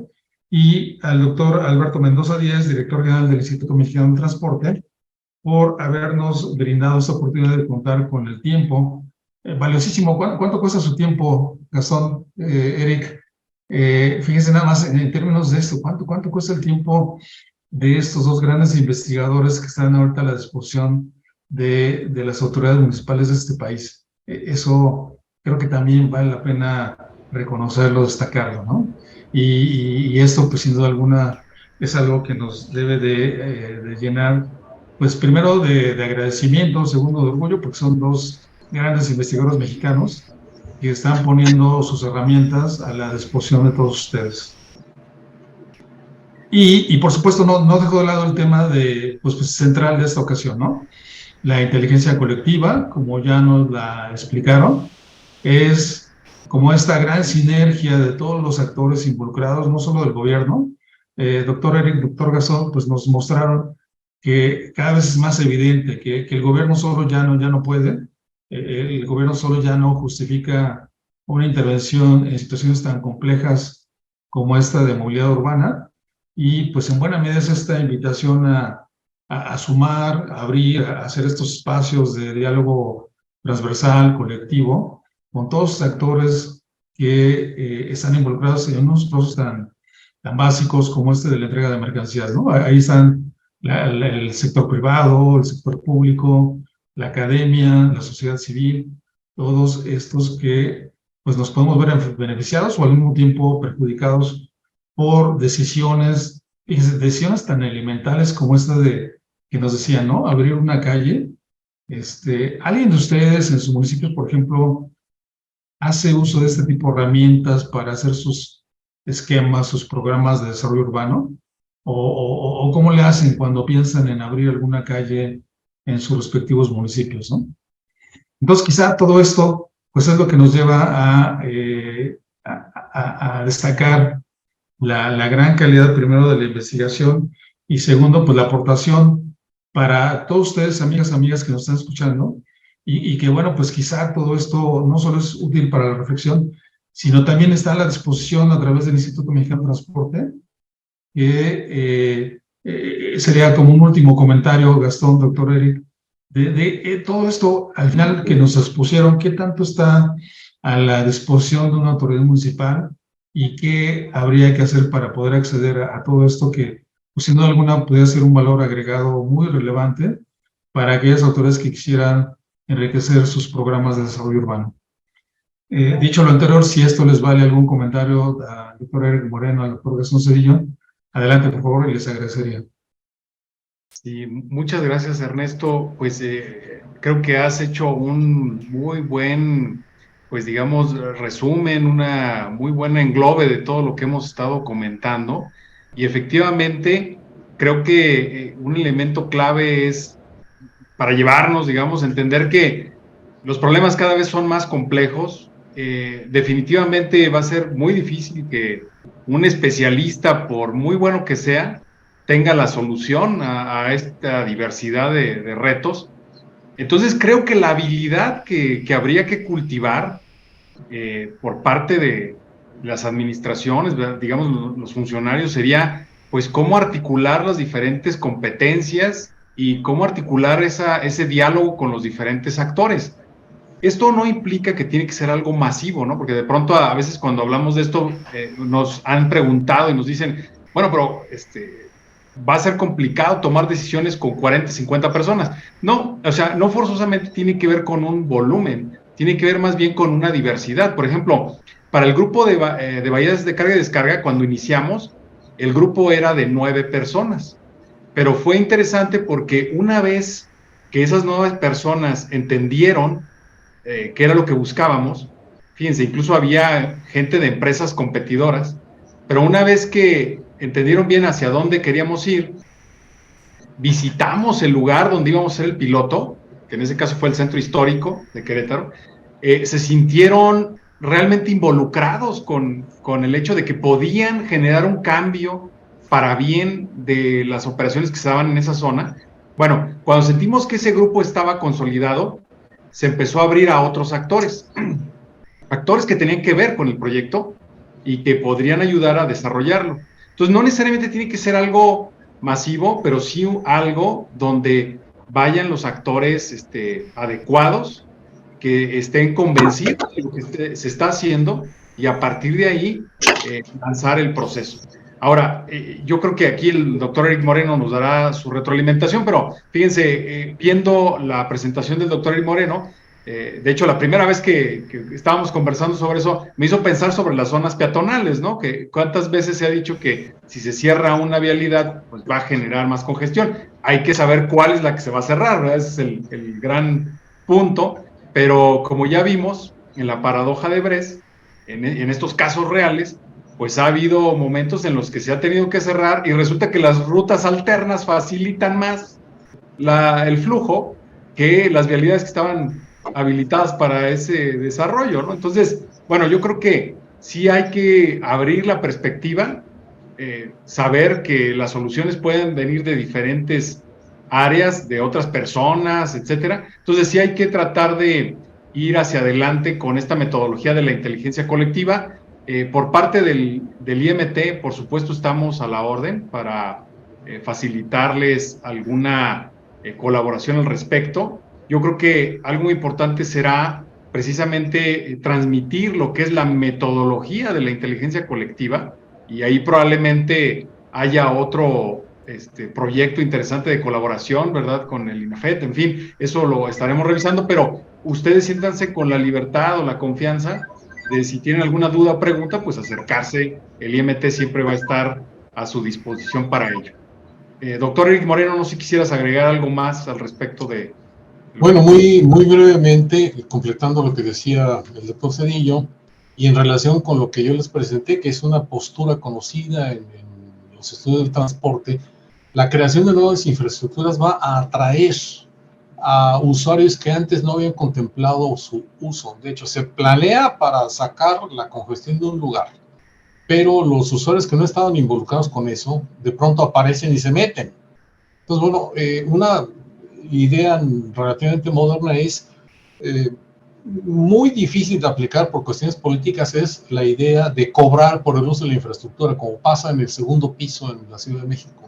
y al doctor Alberto Mendoza Díaz, director general del Instituto Mexicano del Transporte, por habernos brindado esta oportunidad de contar con el tiempo valiosísimo. ¿Cuánto cuesta su tiempo, Gastón, Eric? Fíjense nada más en términos de esto, ¿cuánto cuesta el tiempo de estos dos grandes investigadores que están ahorita a la disposición de las autoridades municipales de este país? Eso creo que también vale la pena reconocerlo, destacarlo, ¿no? Y esto, pues sin duda alguna, es algo que nos debe de llenar, pues primero de agradecimiento, segundo de orgullo, porque son dos grandes investigadores mexicanos que están poniendo sus herramientas a la disposición de todos ustedes. Y por supuesto, no dejo de lado el tema de, pues central de esta ocasión, ¿no? La inteligencia colectiva, como ya nos la explicaron, es como esta gran sinergia de todos los actores involucrados, no solo del gobierno. Doctor Eric, doctor Gastón, pues nos mostraron que cada vez es más evidente que el gobierno solo ya no puede, el gobierno solo ya no justifica una intervención en situaciones tan complejas como esta de movilidad urbana, y pues en buena medida es esta invitación a sumar, a abrir, a hacer estos espacios de diálogo transversal, colectivo, con todos los actores que están involucrados en unos procesos tan básicos como este de la entrega de mercancías, ¿no? Ahí están el sector privado, el sector público, la academia, la sociedad civil, todos estos que pues nos podemos ver beneficiados o al mismo tiempo perjudicados por decisiones tan elementales como esta de que nos decían, ¿no? Abrir una calle. ¿Alguien de ustedes en su municipio, por ejemplo, hace uso de este tipo de herramientas para hacer sus esquemas, sus programas de desarrollo urbano? ¿O cómo le hacen cuando piensan en abrir alguna calle en sus respectivos municipios, ¿no? Entonces, quizá todo esto, pues es lo que nos lleva a destacar la gran calidad, primero, de la investigación, y segundo, pues la aportación para todos ustedes, amigas que nos están escuchando, y que, bueno, pues quizá todo esto no solo es útil para la reflexión, sino también está a la disposición a través del Instituto Mexicano de Transporte, que sería como un último comentario, Gastón, doctor Eric, de todo esto, al final que nos expusieron, qué tanto está a la disposición de una autoridad municipal y qué habría que hacer para poder acceder a todo esto que, pues, sin duda alguna, puede ser un valor agregado muy relevante para aquellas autoridades que quisieran enriquecer sus programas de desarrollo urbano. Dicho lo anterior, si esto les vale algún comentario al doctor Eric Moreno, al doctor Gastón Cedillo, adelante, por favor, y les agradecería. Sí, muchas gracias, Ernesto. Pues creo que has hecho un muy buen pues digamos, resumen, una muy buena englobe de todo lo que hemos estado comentando. Y efectivamente, creo que un elemento clave es para llevarnos, digamos, a entender que los problemas cada vez son más complejos. Definitivamente va a ser muy difícil que un especialista, por muy bueno que sea, tenga la solución a esta diversidad de retos. Entonces creo que la habilidad que habría que cultivar por parte de las administraciones, digamos, los funcionarios, sería pues cómo articular las diferentes competencias y cómo articular ese diálogo con los diferentes actores. Esto no implica que tiene que ser algo masivo, ¿no? Porque de pronto a veces cuando hablamos de esto nos han preguntado y nos dicen, bueno, pero va a ser complicado tomar decisiones con 40, 50 personas. No, o sea, no forzosamente tiene que ver con un volumen, tiene que ver más bien con una diversidad. Por ejemplo, para el grupo de bahías de carga y descarga, cuando iniciamos, el grupo era de 9 personas, pero fue interesante porque una vez que esas 9 personas entendieron qué era lo que buscábamos, fíjense, incluso había gente de empresas competidoras, pero una vez que entendieron bien hacia dónde queríamos ir, visitamos el lugar donde íbamos a ser el piloto, que en ese caso fue el centro histórico de Querétaro, se sintieron realmente involucrados con el hecho de que podían generar un cambio para bien de las operaciones que se daban en esa zona. Bueno, cuando sentimos que ese grupo estaba consolidado, se empezó a abrir a otros actores, actores que tenían que ver con el proyecto y que podrían ayudar a desarrollarlo. Entonces, no necesariamente tiene que ser algo masivo, pero sí algo donde vayan los actores adecuados, que estén convencidos de lo que se está haciendo y a partir de ahí lanzar el proceso. Ahora, yo creo que aquí el doctor Eric Moreno nos dará su retroalimentación, pero fíjense, viendo la presentación del doctor Eric Moreno, de hecho, la primera vez que estábamos conversando sobre eso, me hizo pensar sobre las zonas peatonales, ¿no? Que cuántas veces se ha dicho que si se cierra una vialidad, pues va a generar más congestión. Hay que saber cuál es la que se va a cerrar, ¿verdad? Ese es el gran punto. Pero como ya vimos en la paradoja de Brest, en estos casos reales, pues ha habido momentos en los que se ha tenido que cerrar y resulta que las rutas alternas facilitan más el flujo que las vialidades que estaban habilitadas para ese desarrollo, ¿no? Entonces, bueno, yo creo que sí hay que abrir la perspectiva, saber que las soluciones pueden venir de diferentes áreas, de otras personas, etcétera. Entonces, sí hay que tratar de ir hacia adelante con esta metodología de la inteligencia colectiva. Por parte del IMT, por supuesto, estamos a la orden para facilitarles alguna colaboración al respecto. Yo creo que algo muy importante será precisamente transmitir lo que es la metodología de la inteligencia colectiva y ahí probablemente haya otro proyecto interesante de colaboración, ¿verdad? Con el INAFET, en fin, eso lo estaremos revisando, pero ustedes siéntanse con la libertad o la confianza de si tienen alguna duda o pregunta, pues acercarse, el IMT siempre va a estar a su disposición para ello. Doctor Eric Moreno, no sé si quisieras agregar algo más al respecto de... Bueno, muy brevemente, completando lo que decía el doctor Zedillo, y en relación con lo que yo les presenté, que es una postura conocida en los estudios del transporte, la creación de nuevas infraestructuras va a atraer a usuarios que antes no habían contemplado su uso. De hecho, se planea para sacar la congestión de un lugar, pero los usuarios que no estaban involucrados con eso, de pronto aparecen y se meten. Entonces, bueno, una idea relativamente moderna es muy difícil de aplicar por cuestiones políticas, es la idea de cobrar por el uso de la infraestructura, como pasa en el segundo piso en la Ciudad de México.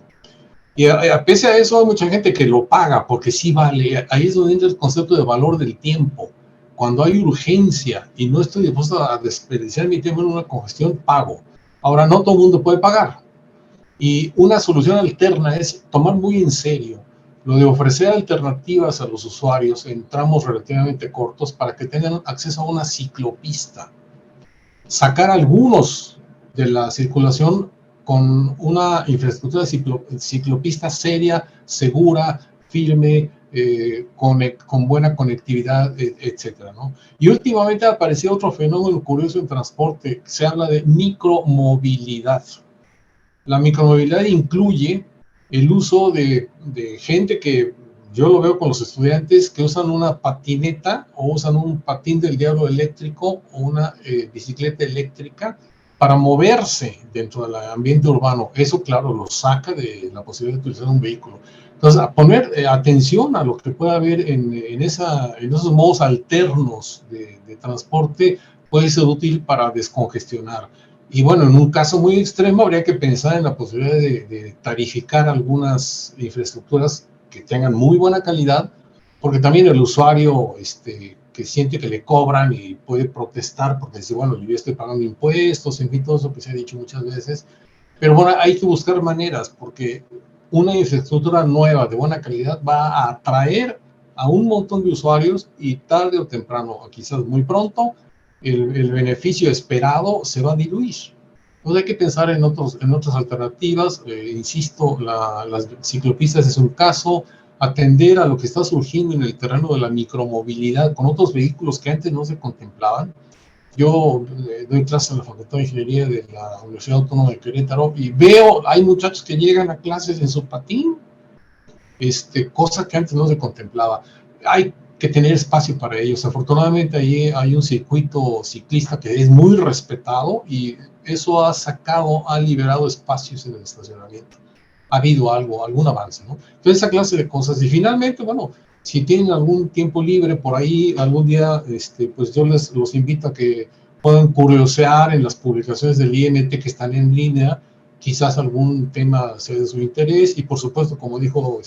Y pese a eso hay mucha gente que lo paga porque sí vale. Ahí es donde entra el concepto de valor del tiempo. Cuando hay urgencia y no estoy dispuesto a desperdiciar mi tiempo en una congestión, pago. Ahora, no todo el mundo puede pagar. Y una solución alterna es tomar muy en serio lo de ofrecer alternativas a los usuarios en tramos relativamente cortos para que tengan acceso a una ciclopista. Sacar algunos de la circulación con una infraestructura ciclopista seria, segura, firme, con buena conectividad, etcétera, ¿no? Y últimamente ha aparecido otro fenómeno curioso en transporte, se habla de micromovilidad. La micromovilidad incluye el uso de gente que yo lo veo con los estudiantes que usan una patineta o usan un patín del diablo eléctrico o una bicicleta eléctrica para moverse dentro del ambiente urbano. Eso, claro, lo saca de la posibilidad de utilizar un vehículo. Entonces, a poner atención a lo que pueda haber en esos modos alternos de transporte puede ser útil para descongestionar. Y bueno, en un caso muy extremo habría que pensar en la posibilidad de tarificar algunas infraestructuras que tengan muy buena calidad, porque también el usuario que siente que le cobran y puede protestar porque dice, bueno, yo estoy pagando impuestos, en fin, todo eso que se ha dicho muchas veces. Pero bueno, hay que buscar maneras, porque una infraestructura nueva de buena calidad va a atraer a un montón de usuarios y tarde o temprano, quizás muy pronto, el beneficio esperado se va a diluir. Entonces hay que pensar en otras alternativas. Insisto, las ciclopistas es un caso, atender a lo que está surgiendo en el terreno de la micromovilidad con otros vehículos que antes no se contemplaban. Yo doy clases en la Facultad de Ingeniería de la Universidad Autónoma de Querétaro y veo, hay muchachos que llegan a clases en su patín, cosa que antes no se contemplaba. Hay que tener espacio para ellos. Afortunadamente ahí hay un circuito ciclista que es muy respetado y eso ha liberado espacios en el estacionamiento. Ha habido algún avance, ¿no? Entonces, esa clase de cosas. Y finalmente, bueno, si tienen algún tiempo libre por ahí, algún día, pues yo los invito a que puedan curiosear en las publicaciones del IMT que están en línea, quizás algún tema sea de su interés, y por supuesto, como dijo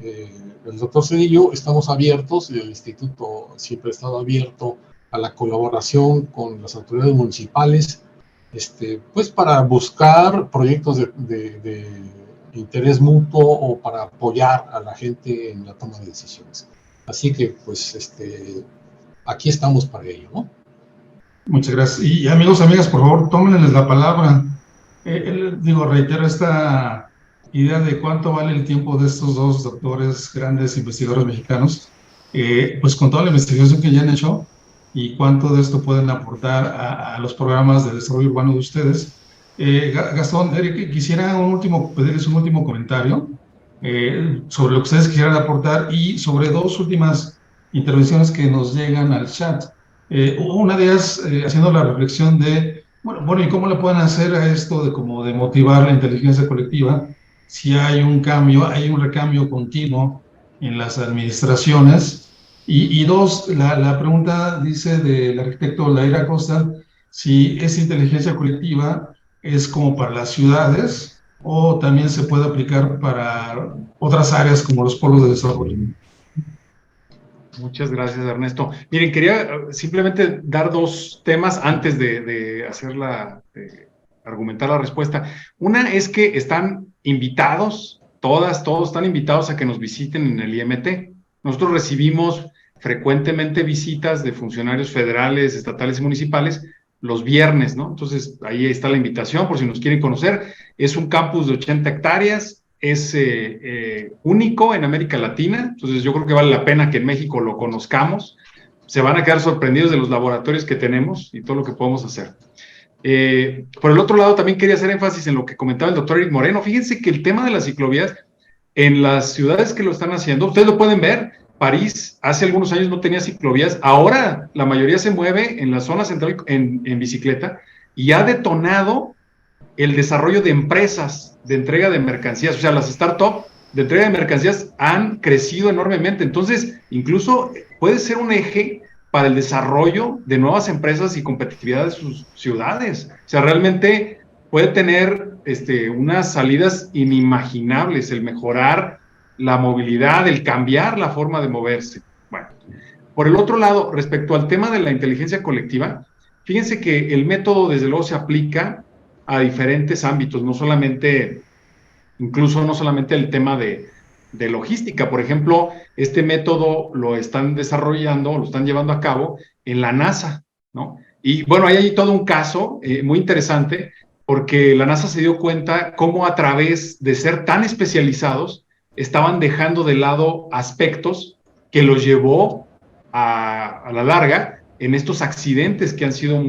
el doctor Zedillo, estamos abiertos, y el instituto siempre ha estado abierto a la colaboración con las autoridades municipales, pues para buscar proyectos de interés mutuo o para apoyar a la gente en la toma de decisiones. Así que, pues, aquí estamos para ello, ¿no? Muchas gracias. Y amigos, amigas, por favor, tómenles la palabra. Reitero esta idea de cuánto vale el tiempo de estos dos doctores, grandes investigadores mexicanos, pues con toda la investigación que ya han hecho y cuánto de esto pueden aportar a los programas de desarrollo urbano de ustedes. Gastón, Eric, quisiera pedirles un último comentario sobre lo que ustedes quisieran aportar y sobre dos últimas intervenciones que nos llegan al chat. Una de ellas haciendo la reflexión de, bueno, ¿y cómo le pueden hacer a esto de motivar la inteligencia colectiva si hay un recambio continuo en las administraciones? Y dos, la pregunta dice del arquitecto Laira Costa, si esa inteligencia colectiva es como para las ciudades o también se puede aplicar para otras áreas como los polos de desarrollo. Muchas gracias, Ernesto. Miren, quería simplemente dar dos temas antes de argumentar la respuesta. Una es que están invitados, todos están invitados a que nos visiten en el IMT. Nosotros recibimos frecuentemente visitas de funcionarios federales, estatales y municipales los viernes, ¿no? Entonces, ahí está la invitación por si nos quieren conocer. Es un campus de 80 hectáreas, es único en América Latina, entonces yo creo que vale la pena que en México lo conozcamos. Se van a quedar sorprendidos de los laboratorios que tenemos y todo lo que podemos hacer. Por el otro lado, también quería hacer énfasis en lo que comentaba el doctor Eric Moreno. Fíjense que el tema de las ciclovías, en las ciudades que lo están haciendo, ustedes lo pueden ver, París hace algunos años no tenía ciclovías, ahora la mayoría se mueve en la zona central en bicicleta y ha detonado el desarrollo de empresas de entrega de mercancías, o sea, las startups de entrega de mercancías han crecido enormemente, entonces incluso puede ser un eje para el desarrollo de nuevas empresas y competitividad de sus ciudades, o sea, realmente puede tener unas salidas inimaginables, el mejorar la movilidad, el cambiar la forma de moverse. Bueno, por el otro lado, respecto al tema de la inteligencia colectiva, fíjense que el método desde luego se aplica a diferentes ámbitos, no solamente el tema de logística. Por ejemplo, este método lo están desarrollando, lo están llevando a cabo en la NASA, ¿no? Y bueno, hay todo un caso muy interesante, porque la NASA se dio cuenta cómo a través de ser tan especializados, estaban dejando de lado aspectos que los llevó a la larga en estos accidentes que han sido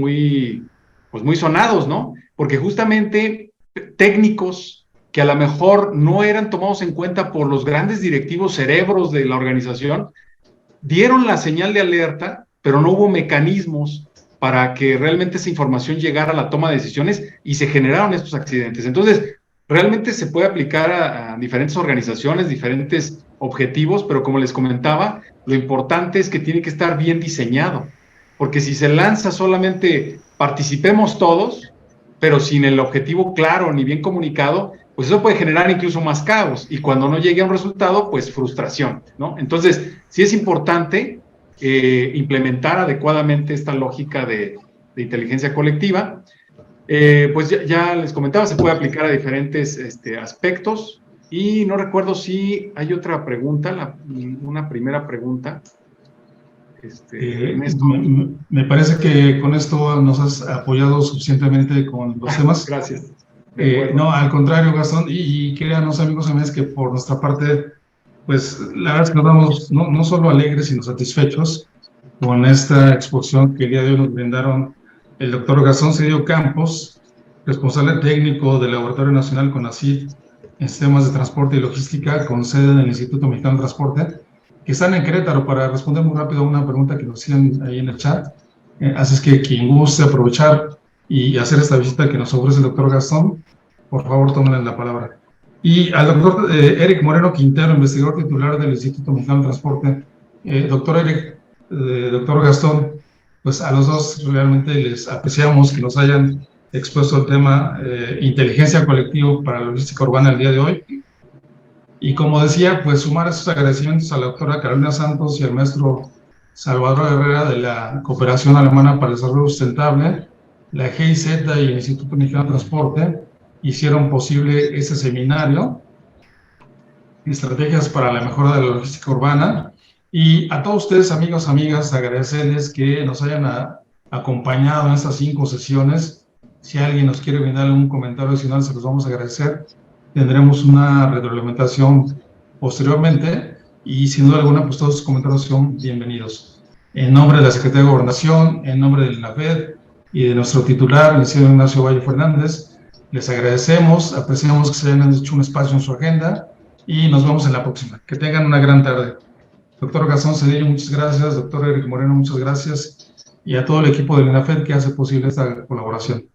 pues muy sonados, ¿no? Porque justamente técnicos que a lo mejor no eran tomados en cuenta por los grandes directivos cerebros de la organización, dieron la señal de alerta, pero no hubo mecanismos para que realmente esa información llegara a la toma de decisiones y se generaron estos accidentes. Entonces, realmente se puede aplicar a diferentes organizaciones, diferentes objetivos, pero como les comentaba, lo importante es que tiene que estar bien diseñado, porque si se lanza solamente participemos todos, pero sin el objetivo claro ni bien comunicado, pues eso puede generar incluso más caos y cuando no llegue a un resultado, pues frustración, ¿no? Entonces, sí es importante implementar adecuadamente esta lógica de inteligencia colectiva. Pues ya les comentaba, se puede aplicar a diferentes aspectos y no recuerdo si hay otra pregunta, una primera pregunta. Me parece que con esto nos has apoyado suficientemente con los temas. Gracias. No, al contrario, Gastón, y créanos, amigos y amigas, que por nuestra parte, pues la verdad es que nos vamos no solo alegres, sino satisfechos con esta exposición que el día de hoy nos brindaron el doctor Gastón Cedillo Campos, responsable técnico del Laboratorio Nacional CONACYT en sistemas de transporte y logística, con sede en el Instituto Mexicano de Transporte, que están en Querétaro, para responder muy rápido a una pregunta que nos hacían ahí en el chat. Así es que quien guste aprovechar y hacer esta visita que nos ofrece el doctor Gastón, por favor tómenle la palabra. Y al doctor Eric Moreno Quintero, investigador titular del Instituto Mexicano de Transporte. Doctor Eric, doctor Gastón, pues a los dos realmente les apreciamos que nos hayan expuesto el tema inteligencia colectiva para la logística urbana el día de hoy. Y como decía, pues sumar esos agradecimientos a la doctora Carolina Santos y al maestro Salvador Herrera de la Cooperación Alemana para el Desarrollo Sustentable, la GIZ y el Instituto Mexicano de Transporte hicieron posible ese seminario, Estrategias para la Mejora de la Logística Urbana. Y a todos ustedes, amigos, amigas, agradecerles que nos hayan acompañado en estas 5 sesiones. Si alguien nos quiere brindar un comentario adicional, se los vamos a agradecer. Tendremos una retroalimentación posteriormente y sin duda alguna, pues todos sus comentarios son bienvenidos. En nombre de la Secretaría de Gobernación, en nombre del INAFED y de nuestro titular, el licenciado Ignacio Valle Fernández, les agradecemos, apreciamos que se hayan hecho un espacio en su agenda y nos vemos en la próxima. Que tengan una gran tarde. Doctor Gastón Cedillo, muchas gracias. Doctor Eric Moreno, muchas gracias. Y a todo el equipo del INAFED que hace posible esta colaboración.